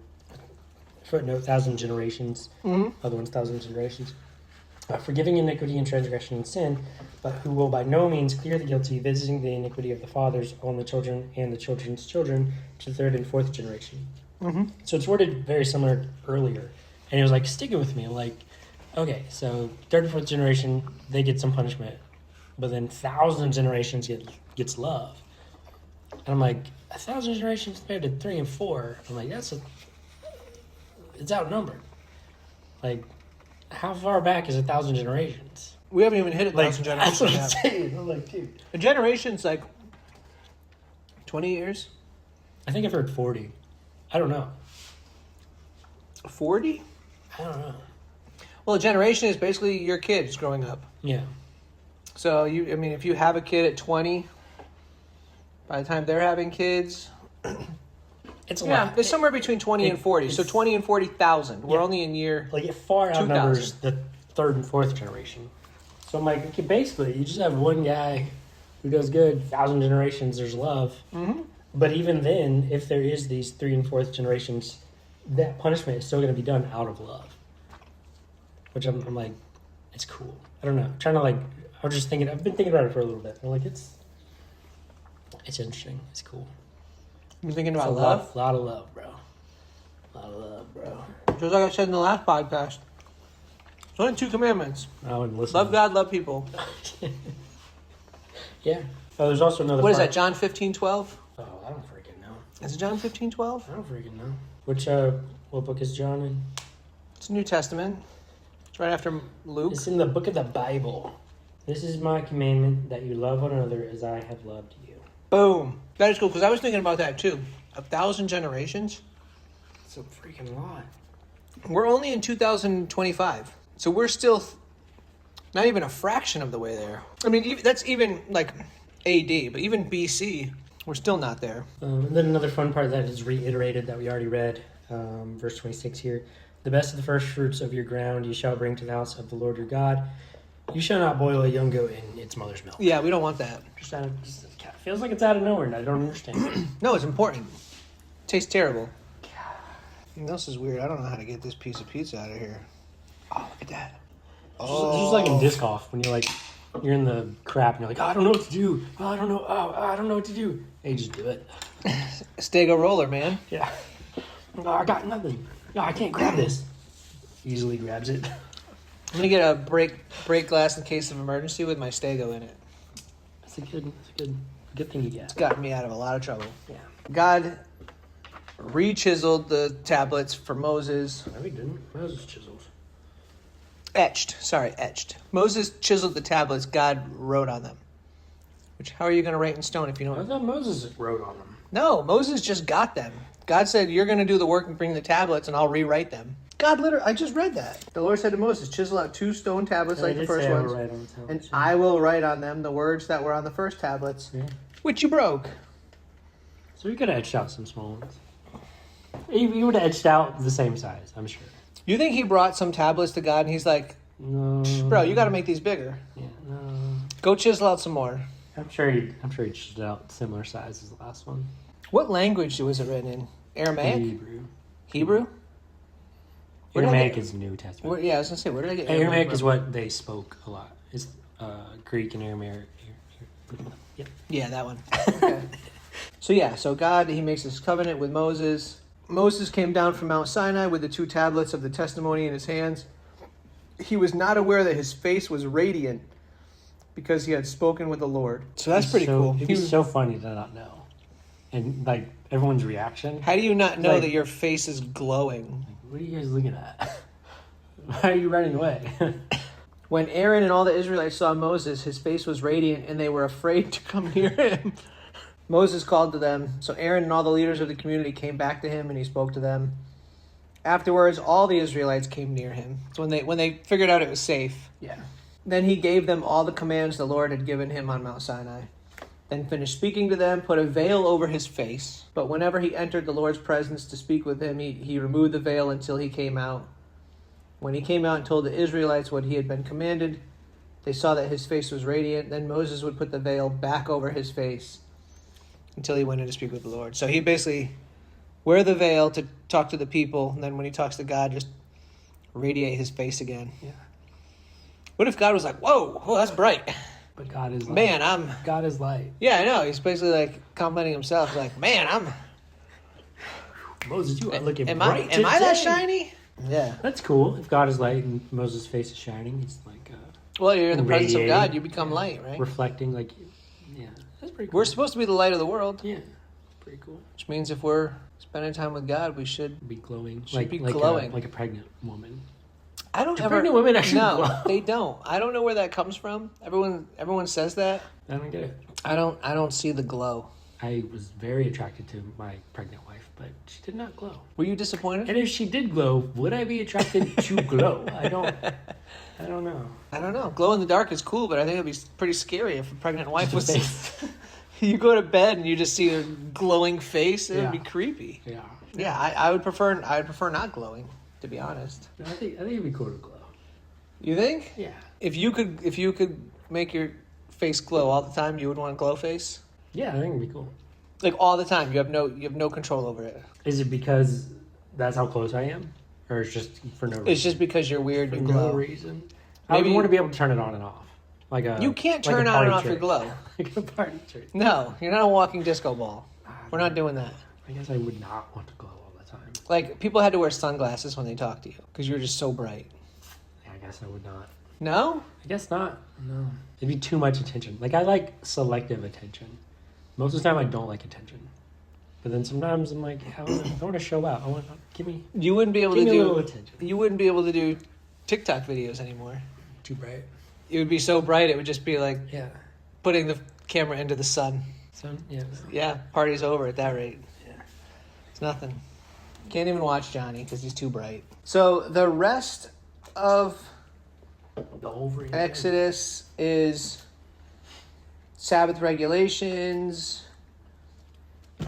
footnote, 1,000 generations, other ones, 1,000 generations, forgiving iniquity and transgression and sin, but who will by no means clear the guilty, visiting the iniquity of the fathers on the children and the children's children to the third and fourth generation. Mm-hmm. So it's worded very similar earlier, and it was like sticking with me. I'm like, okay, so third and fourth generation, they get some punishment, but then 1,000 generations gets love. And I'm like, 1,000 generations compared to 3 and 4. I'm like, it's outnumbered. Like, how far back is 1,000 generations? We haven't even hit 1,000 generations. That's what I'm saying. I'm like, dude. A generation's like 20 years. I think I've heard 40. I don't know. 40? I don't know. Well, a generation is basically your kids growing up. Yeah. So, if you have a kid at 20, by the time they're having kids, it's a lot. It's somewhere between 20 and 40. So 20 and 40,000. We're only in year like it far outnumbers 2000. the third and fourth generation. So I'm like, okay, basically, you just have one guy who does good. 1,000 generations, there's love. Mm-hmm. But even then, if there is these 3 and 4th generations, that punishment is still going to be done out of love. Which I'm like, it's cool. I don't know. I'm trying to I was just thinking. I've been thinking about it for a little bit. I'm like, it's interesting. It's cool. You're thinking about love? A lot of love, bro. A lot of love, bro. Just like I said in the last podcast. It's only 2 commandments. I wouldn't listen. Love God, love people. Yeah. Oh, there's also another What is that, John 15:12? Oh, I don't freaking know. Is it John 15:12? I don't freaking know. Which, what book is John in? It's New Testament. It's right after Luke. It's in the book of the Bible. This is my commandment, that you love one another as I have loved you. Boom. That is cool, because I was thinking about that too. 1,000 generations. It's a freaking lot. We're only in 2025. So we're still not even a fraction of the way there. That's even like AD, but even BC, we're still not there. And then another fun part that is reiterated that we already read, verse 26 here. The best of the first fruits of your ground you shall bring to the house of the Lord your God. You shall not boil a young goat in its mother's milk. Yeah, we don't want that. Just feels like it's out of nowhere, and I don't understand. No, it's important. It tastes terrible. This is weird. I don't know how to get this piece of pizza out of here. Oh, look at that. It's just like in disc golf when you're in the crap and you're like, oh, I don't know what to do. Oh, I don't know. Oh, I don't know what to do. And you just do it. Stego roller, man. Yeah. Oh, I got nothing. No, I can't grab this. Easily grabs it. I'm gonna get a break glass in case of emergency with my Stego in it. That's a good thing you get. It's gotten me out of a lot of trouble. Yeah. God re-chiseled the tablets for Moses. No, he didn't. Moses chiseled. Etched. Moses chiseled the tablets. God wrote on them. Which, how are you going to write in stone if you I don't? thought Moses wrote on them. No, Moses just got them. God said, you're going to do the work and bring the tablets, and I'll rewrite them. God literally, I just read that. The Lord said to Moses, chisel out 2 stone tablets like the first ones, and I will write on them the words that were on the first tablets, which you broke. So you could have etched out some small ones. You would have etched out the same size, I'm sure. You think he brought some tablets to God, and he's like, no, bro, you got to make these bigger. Yeah, no. Go chisel out some more. I'm sure he chiseled out similar size as the last one. What language was it written in? Aramaic? Hebrew? Where did I Aramaic get- is New Testament. Yeah, I was going to say, where did I get Aramaic from? is what they spoke a lot. It's Greek and Aramaic. Yep. Yeah, that one. Okay. So God, he makes this covenant with Moses. Moses came down from Mount Sinai with the 2 tablets of the testimony in his hands. He was not aware that his face was radiant because he had spoken with the Lord. So that's pretty cool. It'd be so funny to not know. And, like, everyone's reaction. How do you not know Like- that your face is glowing? What are you guys looking at? Why are you running away? When Aaron and all the Israelites saw Moses, his face was radiant, and they were afraid to come near him. Moses called to them. So Aaron and all the leaders of the community came back to him, and he spoke to them. Afterwards, all the Israelites came near him. So when they figured out it was safe. Yeah. Then he gave them all the commands the Lord had given him on Mount Sinai. Then finished speaking to them, put a veil over his face. But whenever he entered the Lord's presence to speak with him, he removed the veil until he came out. When he came out and told the Israelites what he had been commanded, they saw that his face was radiant. Then Moses would put the veil back over his face until he went in to speak with the Lord. So he basically wear the veil to talk to the people, and then when he talks to God, just radiate his face again. Yeah. What if God was like, whoa, that's bright. But God is light. Man, God is light. Yeah, I know. He's basically like complimenting himself. He's like, man, Moses, you are looking am bright I that today. shiny? Yeah. That's cool. If God is light and Moses' face is shining, he's like Well, you're in the presence of radiating. God. You become light, right? reflecting. Like, yeah, that's pretty cool. We're supposed to be the light of the world, Yeah, pretty cool. which means if we're spending time with God, we should. Be glowing. Should be glowing. Like a pregnant woman. I don't Do ever. pregnant women actually No, glow? they don't. I don't know where that comes from. Everyone says that. I don't get it. I don't see the glow. I was very attracted to my pregnant wife, but she did not glow. Were you disappointed? And if she did glow, would I be attracted to glow? I don't know. I don't know. Glow in the dark is cool, but I think it'd be pretty scary if a pregnant wife was. Face. You go to bed and you just see a glowing face. It would be Yeah. creepy. Yeah. Yeah, I would prefer. I would prefer not glowing, to be honest. I think it'd be cool to glow. You think? Yeah. If you could make your face glow all the time, you would want a glow face. Yeah, I think it'd be cool. Like all the time, you have no control over it. Is it because that's how close I am? Or it's just for no reason? It's just because you're weird. for You no glow. reason. I Maybe would want to be able to turn it on and off. Like a You can't like a turn on party and off your trick. glow. Like a party trick. No, you're not a walking disco ball. We're not doing that. I guess I would not want to glow all the time. Like people had to wear sunglasses when they talk to you because you were just so bright. Yeah, I guess I would not. No? I guess not. No. It'd be too much attention. Like, I like selective attention. Most of the time, I don't like attention. But then sometimes I'm like, I want to show out. Give me You wouldn't be able a to little do. attention. You wouldn't be able to do TikTok videos anymore. Too bright. It would be so bright. It would just be like Yeah. putting the camera into the sun. Yeah. Yeah, party's over at that rate. Yeah. It's nothing. Can't even watch Johnny because he's too bright. So the rest of The over Exodus is Sabbath regulations,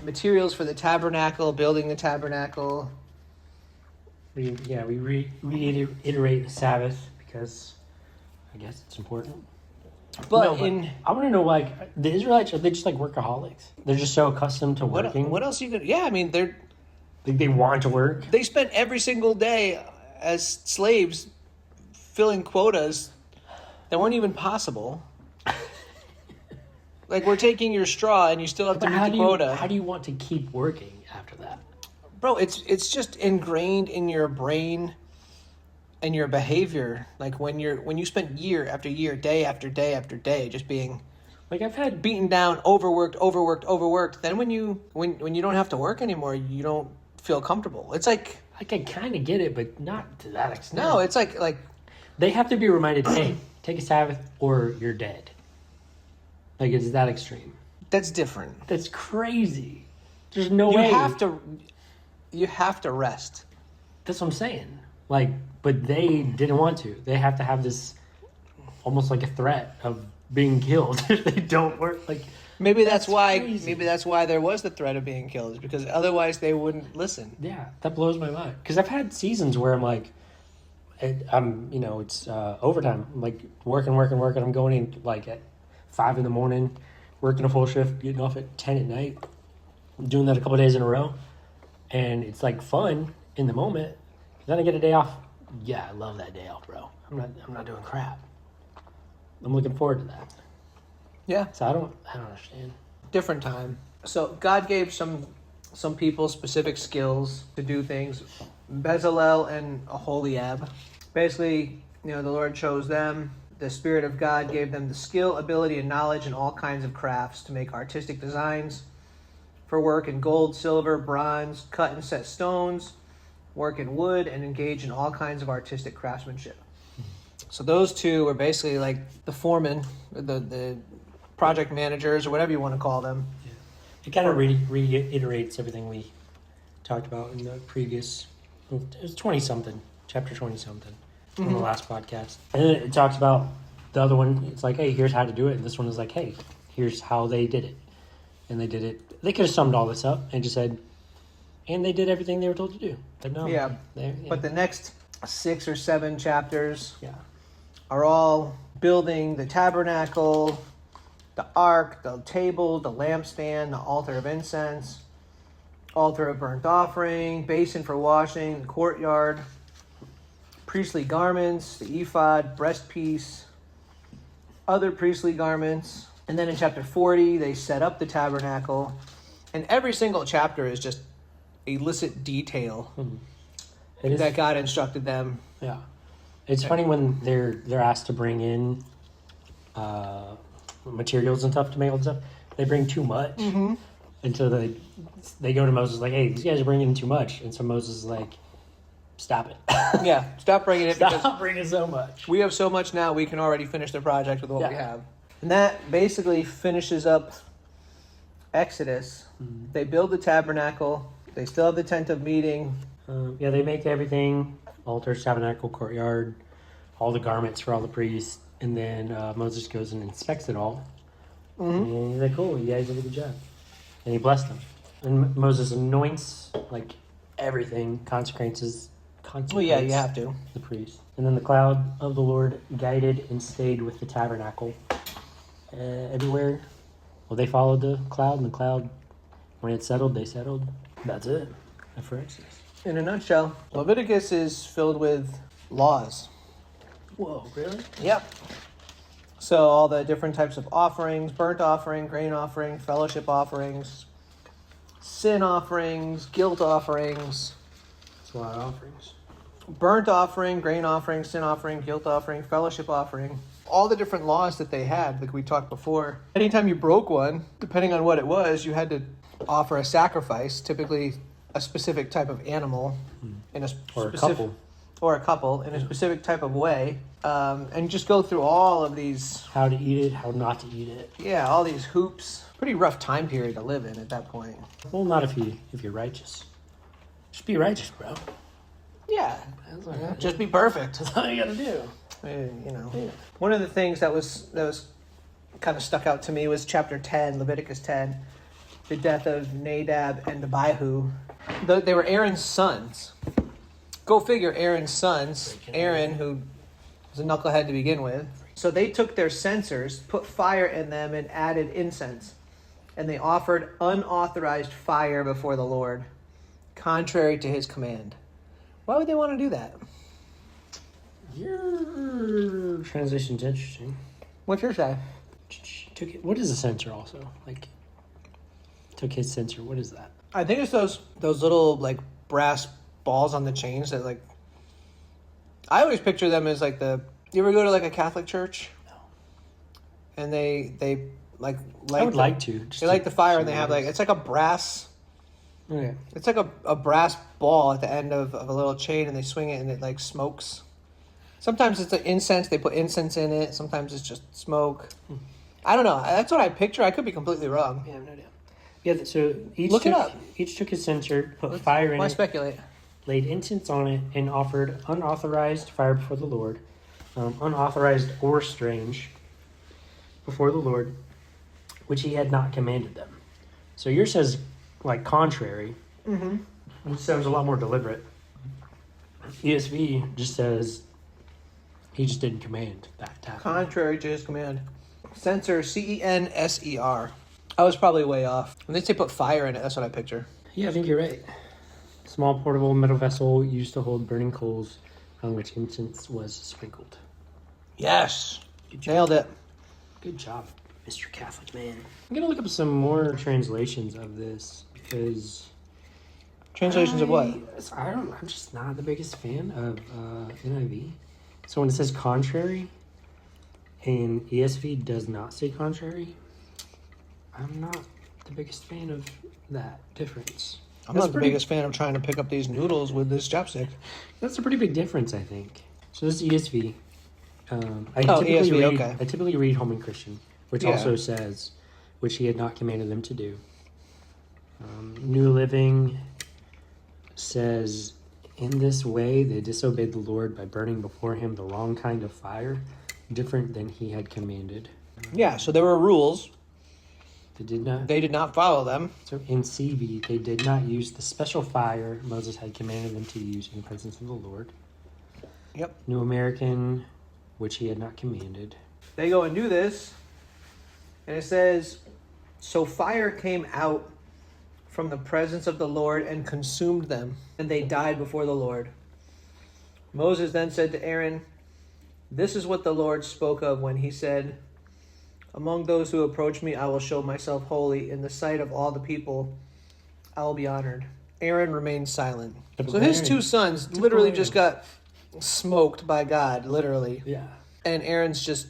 materials for the tabernacle, building the tabernacle. We reiterate the Sabbath because I guess it's important. But No, I want to know, like, the Israelites, are they just like workaholics? They're just so accustomed to working. what else you could? Yeah, I mean They want to work. they spent every single day as slaves filling quotas that weren't even possible. Like we're taking your straw and you still have to But meet the quota. how do you want to keep working after that? Bro, it's just ingrained in your brain and your behavior. Like when you spend year after year, day after day after day, just being Like, I've had beaten down, overworked. Then when you don't have to work anymore, you don't feel comfortable. It's like I kind of get it, but not to that extent. no, it's like They have to be reminded, hey, take a Sabbath or you're dead. Like, it's that extreme. that's different. That's crazy. There's no way. You have to rest. That's what I'm saying. Like, but they didn't want to. They have to have this almost like a threat of being killed if they don't work. Like, Maybe that's why. crazy. Maybe that's why there was the threat of being killed, is because otherwise they wouldn't listen. yeah, that blows my mind. Because I've had seasons where I'm like, it's overtime. I'm like working. I'm going in like at 5 a.m, working a full shift, getting off at 10 at night. I'm doing that a couple days in a row. and it's like fun in the moment. Then I get a day off. Yeah, I love that day off, bro. I'm not doing crap. I'm looking forward to that. Yeah. So I don't understand. Different time. So God gave some people specific skills to do things. Bezalel and Aholiab. Basically, the Lord chose them. The Spirit of God gave them the skill, ability, and knowledge in all kinds of crafts to make artistic designs for work in gold, silver, bronze, cut and set stones, work in wood, and engage in all kinds of artistic craftsmanship. So those two were basically like the foremen, the project managers, or whatever you want to call them. Yeah. It kind of reiterates everything we talked about in the previous, it was 20-something, chapter 20-something on the last podcast. And then it talks about the other one. It's like, hey, here's how to do it. And this one is like, hey, here's how they did it. And they did it. They could have summed all this up and just said, and they did everything they were told to do. But no. Yeah. Yeah. But the next 6 or 7 chapters Yeah. are all building the tabernacle, the ark, the table, the lampstand, the altar of incense, altar of burnt offering, basin for washing, the courtyard, priestly garments, the ephod, breastpiece, other priestly garments. And then in chapter 40, they set up the tabernacle. And every single chapter is just illicit detail that God instructed them. Yeah. It's funny when they're asked to bring in materials and stuff to make all the stuff. They bring too much. Mm-hmm. And so they go to Moses like, hey, these guys are bringing in too much. And so Moses is like, stop it. Yeah, stop bringing it. Stop bringing so much. We have so much now, we can already finish the project with what we have. And that basically finishes up Exodus. Mm-hmm. They build the tabernacle. They still have the tent of meeting. Yeah, they make everything. Altar, tabernacle, courtyard, all the garments for all the priests. And then Moses goes and inspects it all. Mm-hmm. And he's like, cool, you guys did a good job. And he blessed them. And Moses anoints, like, everything, consecrates. Well, yeah, you have to. The priest. And then the cloud of the Lord guided and stayed with the tabernacle everywhere. Well, they followed the cloud, and the cloud, when it settled, they settled. That's it. For Exodus. In a nutshell, Leviticus is filled with laws. Whoa, really? Yep. So all the different types of offerings, burnt offering, grain offering, fellowship offerings, sin offerings, guilt offerings. That's a lot of offerings. Burnt offering, grain offering, sin offering, guilt offering, fellowship offering. All the different laws that they had, like we talked before. Anytime you broke one, depending on what it was, you had to offer a sacrifice, typically a specific type of animal in a couple in a specific type of way, and just go through all of these. How to eat it, how not to eat it. Yeah, all these hoops. Pretty rough time period to live in at that point. Well, not if you're righteous. Just be righteous, bro. Yeah, just be perfect. That's all you gotta do. One of the things that was kind of stuck out to me was chapter 10, Leviticus 10, the death of Nadab and Abihu. They were Aaron's sons. Go figure, Aaron's sons. Aaron, who was a knucklehead to begin with. So they took their censers, put fire in them, and added incense. And they offered unauthorized fire before the Lord, contrary to his command. Why would they want to do that? Your transition's interesting. What's your say? What is a censer also? Like, took his censer. What is that? I think it's those little, like, brass balls on the chains that, like, I always picture them as, like, you ever go to, like, a Catholic church? No. And they like I would like to. They light the fire and they have, like, it's like a brass. Okay. It's like a brass ball at the end of a little chain, and they swing it and it, like, smokes. Sometimes it's an incense. They put incense in it. Sometimes it's just smoke. I don't know. That's what I picture. I could be completely wrong. Yeah, no doubt. Yeah, so each took his censer, put fire in Why it, speculate? laid incense on it, and offered unauthorized fire before the Lord, unauthorized or strange, before the Lord, which he had not commanded them. So yours says, like, contrary, which sounds a lot more deliberate. ESV just says he just didn't command that to happen. Contrary to his command. Censer, Censer. I was probably way off. When they say put fire in it, that's what I picture. Yeah, I think you're right. Small portable metal vessel used to hold burning coals on which incense was sprinkled. Yes. Nailed it. Good job, Mr. Catholic man. I'm going to look up some more translations of this because... Translations of what? I'm just not the biggest fan of NIV. So when it says contrary and ESV does not say contrary, I'm not the biggest fan of that difference. I'm not the biggest fan of trying to pick up these noodles with this chopstick. That's a pretty big difference, I think. So this is ESV. I typically read Home and Christian, which also says, which he had not commanded them to do. New Living says, in this way they disobeyed the Lord by burning before him the wrong kind of fire, different than he had commanded. Yeah, so there were rules. They did not follow them. So in CV, they did not use the special fire Moses had commanded them to use in the presence of the Lord. Yep. New American, which he had not commanded. They go and do this, and it says, so fire came out from the presence of the Lord and consumed them, and they died before the Lord. Moses then said to Aaron, this is what the Lord spoke of when he said, among those who approach me, I will show myself holy. In the sight of all the people, I will be honored. Aaron remained silent. So his two sons literally just got smoked by God, literally. Yeah. And Aaron's just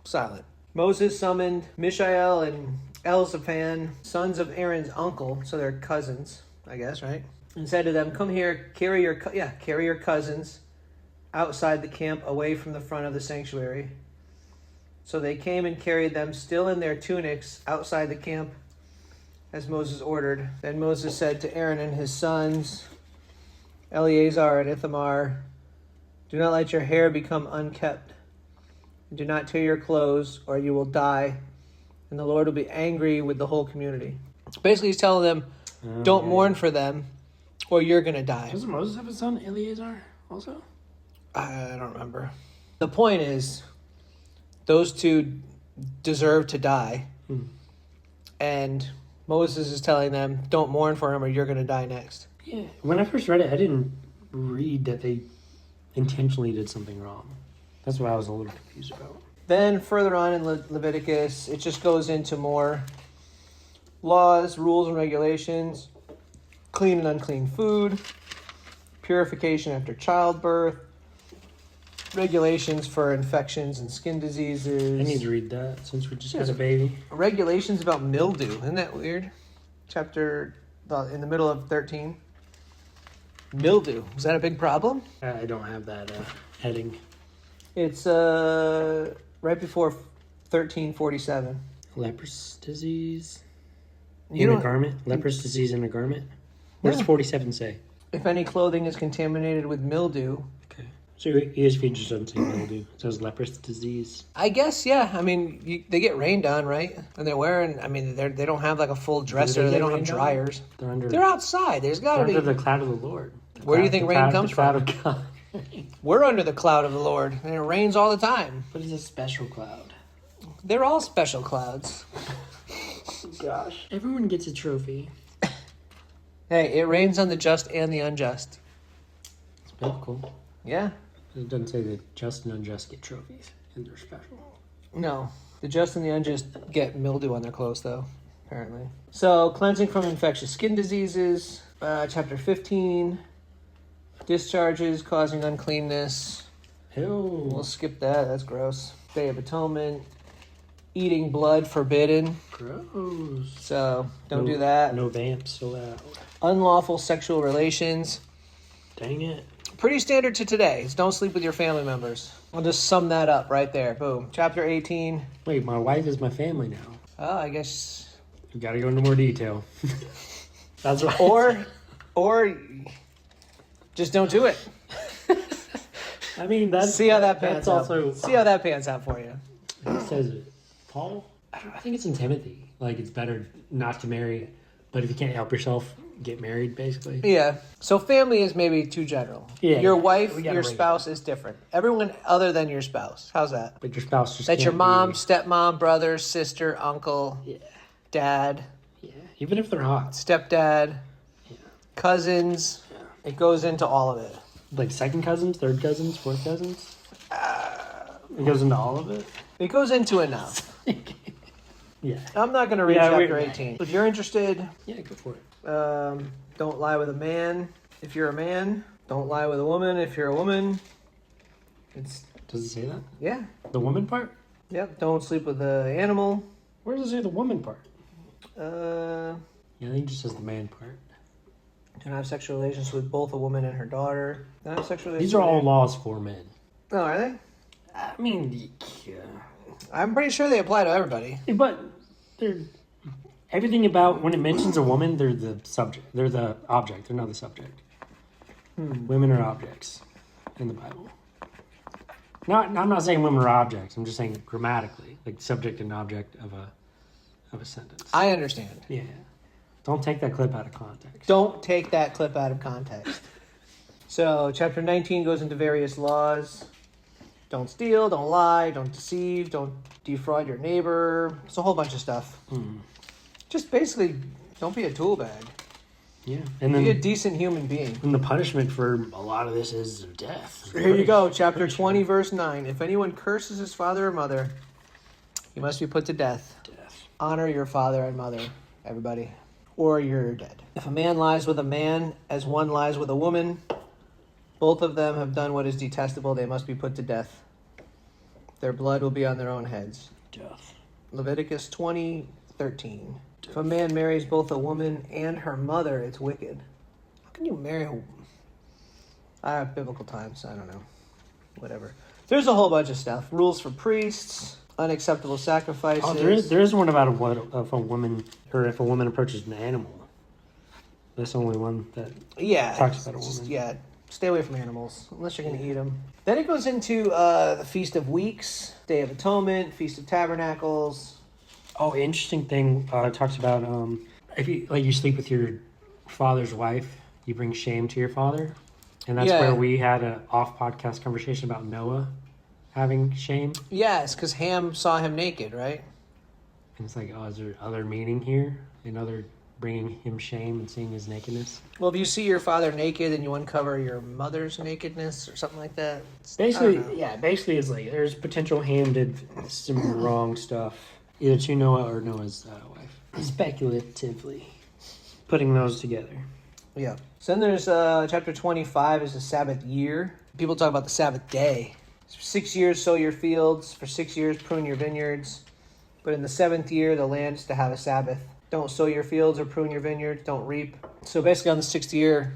silent. Moses summoned Mishael and Elzaphan, sons of Aaron's uncle, so they're cousins, I guess, right? And said to them, come here, carry your cousins outside the camp away from the front of the sanctuary. So they came and carried them still in their tunics outside the camp as Moses ordered. Then Moses said to Aaron and his sons, Eleazar and Ithamar, do not let your hair become unkept. Do not tear your clothes or you will die. And the Lord will be angry with the whole community. Basically, he's telling them, don't mourn for them or you're going to die. Doesn't Moses have a son, Eleazar, also? I don't remember. The point is, those two deserve to die. And Moses is telling them, don't mourn for him or you're going to die next. Yeah. When I first read it, I didn't read that they intentionally did something wrong. That's what I was a little confused about. Then further on in Leviticus, it just goes into more laws, rules, and regulations, clean and unclean food, purification after childbirth, regulations for infections and skin diseases. I need to read that since we just got a baby. Regulations about mildew. Isn't that weird? Chapter in the middle of 13. Mildew. Is that a big problem? I don't have that heading. It's right before 1347. Leprous disease You in a don't- garment? Leprous disease in a garment? What does 47 say? If any clothing is contaminated with mildew. Okay. So ESV just doesn't say mildew. It says leprous disease. I guess, yeah. I mean, they get rained on, right? And they're wearing, I mean, they don't have like a full dresser. They don't have dryers. They're outside. There's got to be. under the cloud of the Lord. Where do you think rain comes from? The cloud of God. We're under the cloud of the Lord, and it rains all the time. But it's a special cloud. They're all special clouds. Gosh. Everyone gets a trophy. Hey, it rains on the just and the unjust. It's biblical. Yeah. It doesn't say that just and unjust get trophies, and they're special. No. The just and the unjust get mildew on their clothes, though, apparently. So, cleansing from infectious skin diseases, chapter 15. Discharges causing uncleanness. Ew. We'll skip that. That's gross. Day of Atonement. Eating blood forbidden. Gross. So, don't do that. No vamps so loud. Unlawful sexual relations. Dang it. Pretty standard to today. It's don't sleep with your family members. I'll just sum that up right there. Boom. Chapter 18. Wait, my wife is my family now. Oh, I guess. You gotta go into more detail. That's right. Or just don't do it. I mean, that's... See how that pans out. Also... See how that pans out for you. Who says it? Paul? I think it's in Timothy. Like, it's better not to marry, but if you can't help yourself, get married, basically. Yeah. So family is maybe too general. Yeah. Your wife, your spouse is different. Everyone other than your spouse. How's that? But your spouse just That's can't your mom, be... stepmom, brother, sister, uncle, Yeah. dad. Yeah. Even if they're hot. Stepdad. Yeah. cousins. It goes into all of it. Like second cousins, third cousins, fourth cousins? It goes into all of it? It goes into enough. Yeah. I'm not going to read Yeah, chapter 18. If you're interested, Yeah, go for it. don't lie with a man if you're a man. Don't lie with a woman if you're a woman. Does it say that? Yeah. The woman part? Yep. Don't sleep with the animal. Where does it say the woman part? Uh, Yeah, I think it just says the man part. don't have sexual relations with both a woman and her daughter. Don't have sexual relations. These are all with- laws for men. Oh, are they? I mean, yeah. I'm pretty sure they apply to everybody. But they're everything about when it mentions a woman, they're the subject. They're the object. They're not the subject. Women are objects in the Bible. I'm not saying women are objects. I'm just saying grammatically, like subject and object of a sentence. I understand. Yeah. Don't take that clip out of context. Don't take that clip out of context. So, chapter 19 goes into various laws. Don't steal, don't lie, don't deceive, don't defraud your neighbor. It's a whole bunch of stuff. Just basically, don't be a tool bag. Yeah. And then Be a decent human being. and the punishment for a lot of this is death. Here you go, chapter 20, verse 9. If anyone curses his father or mother, he must be put to death. Death. Honor your father and mother, everybody, or you're dead. If a man lies with a man as one lies with a woman, both of them have done what is detestable. They must be put to death. Their blood will be on their own heads. Death. Leviticus 20:13. If a man marries both a woman and her mother, it's wicked. How can you marry a... biblical times, I don't know. Whatever. There's a whole bunch of stuff. Rules for priests, unacceptable sacrifices. Oh, there is one about if a woman approaches an animal. That's the only one that Yeah. talks about a just- woman. Yeah. Stay away from animals, unless you're going to eat them. Then it goes into the Feast of Weeks, Day of Atonement, Feast of Tabernacles. Oh, interesting thing. It talks about if you sleep with your father's wife, you bring shame to your father, and that's Yeah. where we had an off podcast conversation about Noah having shame. Yes, because Ham saw him naked, right? And it's like, oh, is there other meaning here? Another bringing him shame and seeing his nakedness. Well, if you see your father naked and you uncover your mother's nakedness or something like that. Basically, I don't know. yeah. Basically, it's like there's potential Ham did some wrong stuff either to Noah or Noah's wife. Speculatively putting those together. Yeah. So then there's chapter 25 is the Sabbath year. People talk about the Sabbath day. For 6 years sow your fields. For 6 years prune your vineyards. But in the 7th year the land is to have a Sabbath. Don't sow your fields or prune your vineyards. Don't reap. So basically on the 6th year,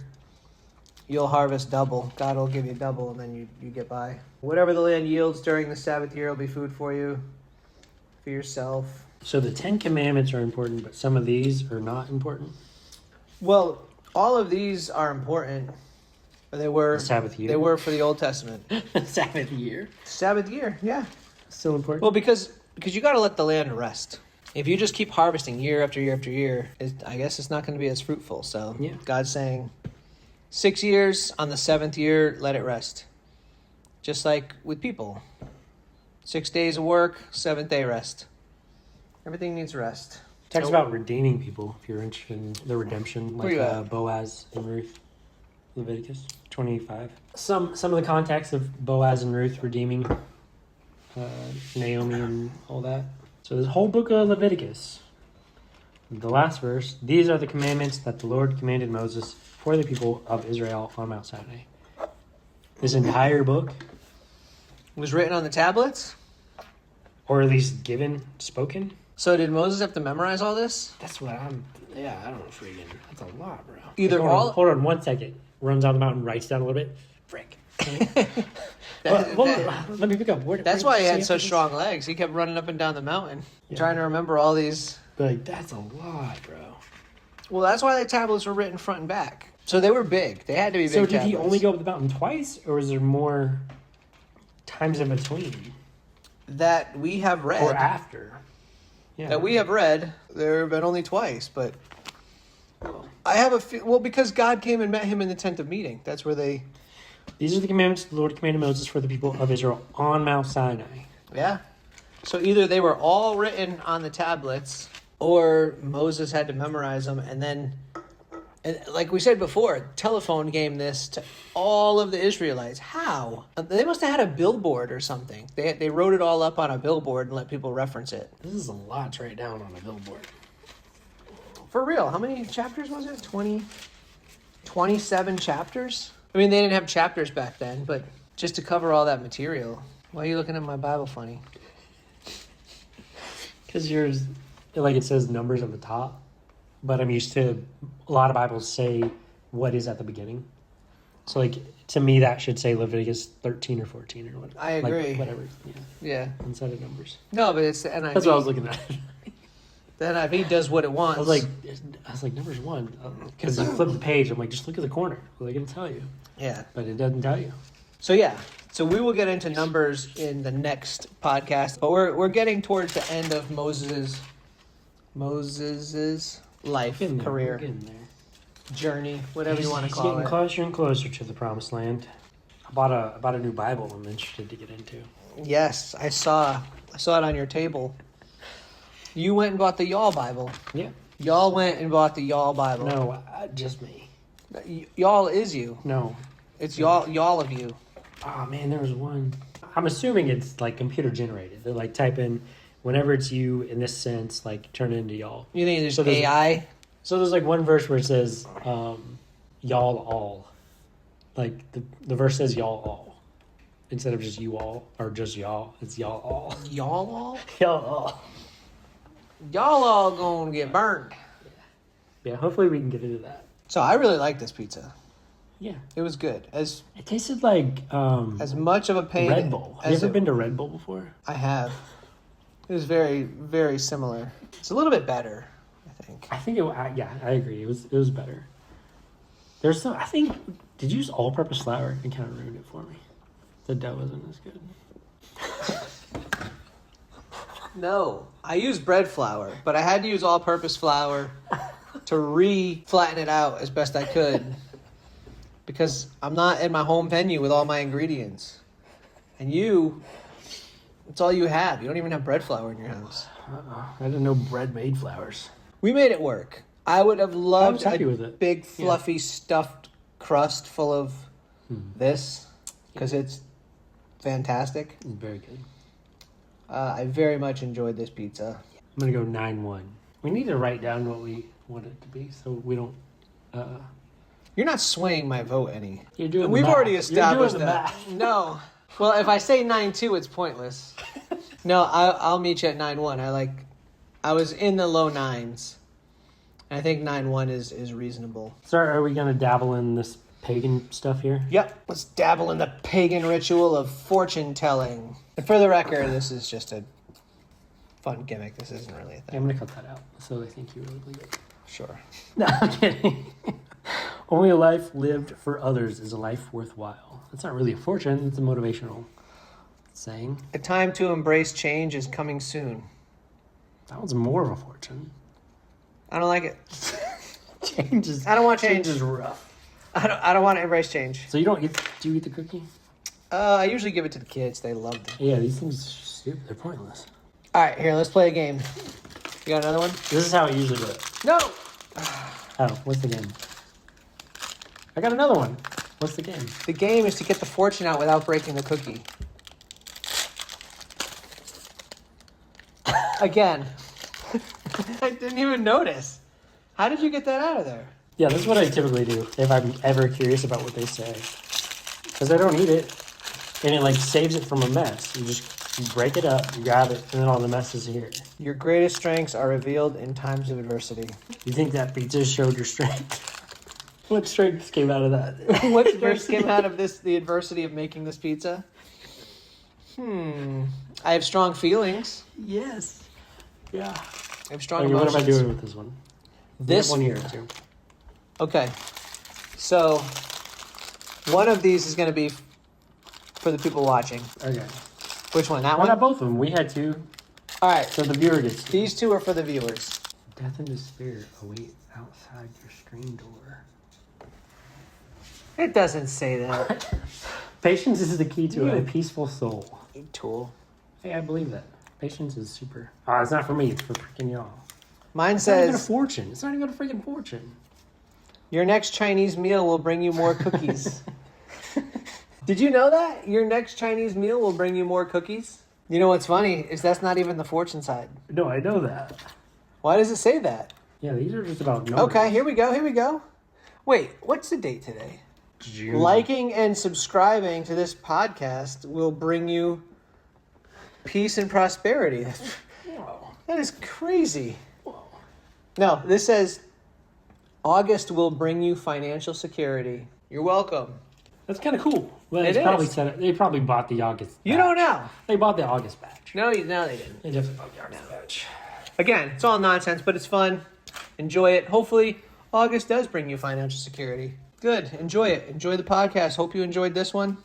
you'll harvest double. God will give you double and then you get by. Whatever the land yields during the Sabbath year will be food for you, for yourself. So the 10 Commandments are important, but some of these are not important. Well, all of these are important. They were The Sabbath year. They were for the Old Testament. Sabbath year. Sabbath year, yeah. Still important. Well, because you got to let the land rest. If you just keep harvesting year after year after year, I guess it's not going to be as fruitful. So Yeah. God's saying, 6 years, on the 7th year, let it rest. Just like with people. 6 days of work, 7th day rest. Everything needs rest. Talks about redeeming people if you're interested in the redemption, Where like you at? Boaz and Ruth. Leviticus 25. Some of the context of Boaz and Ruth redeeming Naomi and all that. So this whole book of Leviticus, the last verse, these are the commandments that the Lord commanded Moses for the people of Israel on Mount Sinai. This entire book, It was written on the tablets. or at least spoken. So did Moses have to memorize all this? That's what I don't freaking. That's a lot, bro. Either Hold on 1 second. Runs on the mountain, writes down a little bit. Frick. Let me pick up. That's why he had such strong legs. He kept running up and down the mountain, Yeah. trying to remember all these. Like, that's a lot, bro. Well, that's why the tablets were written front and back. So they were big. They had to be big So did tablets. he only go up the mountain twice, or was there more times in between? That we have read. Or after? Yeah. That we have read. There have been only twice, but I have well, because God came and met him in the tent of meeting. That's where they... These are the commandments the Lord commanded Moses for the people of Israel on Mount Sinai. Yeah. So either they were all written on the tablets, or Moses had to memorize them, and then And like we said before, telephone game this to all of the Israelites. How? They must have had a billboard or something. They wrote it all up on a billboard and let people reference it. This is a lot to write down on a billboard. For real, how many chapters was it? 27 chapters? I mean, they didn't have chapters back then, but just to cover all that material. Why are you looking at my Bible funny? Because yours, like it says numbers at the top, but I'm used to a lot of Bibles say what is at the beginning. So, like, to me, that should say Leviticus 13 or 14 or whatever. I agree. Like, whatever. Yeah. Instead of numbers. No, but it's the NIV. That's what I was looking at. The NIV does what it wants. I was like, numbers 1. Because you flip the page, I'm like, just look at the corner. Well, they're going to tell you. Yeah. But it doesn't tell you. So, yeah. So we will get into numbers in the next podcast. But we're getting towards the end of Moses's life, career, journey, whatever you want to call it. He's getting closer and closer to the promised land. I bought a new Bible I'm interested to get into. Yes, I saw it on your table. You went and bought the Y'all Bible. Yeah. Y'all went and bought the Y'all Bible. No, just me. Y'all is you. No. It's y'all of you. Oh, man, there was one. I'm assuming it's, like, computer generated. They're, like, type in, whenever it's you, in this sense, like, turn it into y'all. You think there's AI? So there's, like, one verse where it says, y'all all. Like, the verse says y'all all. Instead of just you all, or just y'all, it's y'all all. Y'all all? Y'all all. Y'all all gonna get burned. Yeah, hopefully we can get into that. So I really like this pizza. Yeah. It was good. It tasted like as much of a pain. Red Bull. Have you ever been to Red Bull before? I have. It was very, very similar. It's a little bit better, I think. I think yeah, I agree. It was better. There's some, I think, did you use all-purpose flour? It kind of ruined it for me. The dough wasn't as good. No, I used bread flour, but I had to use all-purpose flour to flatten it out as best I could because I'm not in my home venue with all my ingredients. And it's all you have. You don't even have bread flour in your house. I didn't know bread made flours. We made it work. I would have loved with it. Big, fluffy, stuffed crust full of this because it's fantastic. Very good. I very much enjoyed this pizza. I'm going to go 9-1. We need to write down what we want it to be so we don't... You're not swaying my vote any. You're doing We've the math. already established You're doing the that. math. No. Well, if I say 9-2, it's pointless. No, I'll meet you at 9-1. I was in the low 9s. I think 9-1 is reasonable. So are we going to dabble in this pagan stuff here? Yep. Let's dabble in the pagan ritual of fortune telling. And for the record, this is just a fun gimmick. This isn't really a thing. I'm going to cut that out so they think you really believe it. Sure. No, I'm kidding. Only a life lived for others is a life worthwhile. That's not really a fortune. It's a motivational saying. A time to embrace change is coming soon. That one's more of a fortune. I don't like it. Change is... I don't want change. Change is rough. I don't want to embrace change. So do you eat the cookie? I usually give it to the kids. They love them. Yeah, these things are stupid. They're pointless. All right, here, let's play a game. You got another one? This is how I usually do it. No! Oh, what's the game? I got another one. What's the game? The game is to get the fortune out without breaking the cookie. Again. I didn't even notice. How did you get that out of there? Yeah, this is what I typically do if I'm ever curious about what they say. Because I don't eat it, and it like saves it from a mess. You break it up, you grab it, and then all the mess is here. Your greatest strengths are revealed in times of adversity. You think that pizza showed your strength? What strengths came out of that? What strengths came out of the adversity of making this pizza? I have strong feelings. Yes. Yeah. I have strong What emotions. am I doing with this one? This one here too. Okay. So, one of these is going to be for the people watching. Okay. Which one? That Why one? not both of them? We had two. All right. So the viewer gets two. These two are for the viewers. Death and despair await outside your screen door. It doesn't say that. Patience is the key to a peaceful soul. You tool. Hey, I believe that. Patience is super. Oh, it's not for me. It's for freaking y'all. Mine It's not even a says... fortune. It's not even a freaking fortune. Your next Chinese meal will bring you more cookies. Did you know that? Your next Chinese meal will bring you more cookies? You know what's funny is that's not even the fortune side. No, I know that. Why does it say that? Yeah, these are just about numbers. Okay, here we go. Wait, what's the date today? June. Liking and subscribing to this podcast will bring you peace and prosperity. Wow. That is crazy. No, this says August will bring you financial security. You're welcome. That's kind of cool. Well, It it's probably is. they probably bought the August. You batch. don't know. They bought the August batch. No, they didn't. They just bought the August batch. Again, it's all nonsense, but it's fun. Enjoy it. Hopefully, August does bring you financial security. Good. Enjoy it. Enjoy the podcast. Hope you enjoyed this one.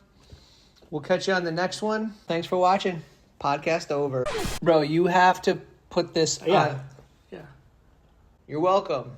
We'll catch you on the next one. Thanks for watching. Podcast over. Bro, you have to put this Yeah. on. Yeah. You're welcome.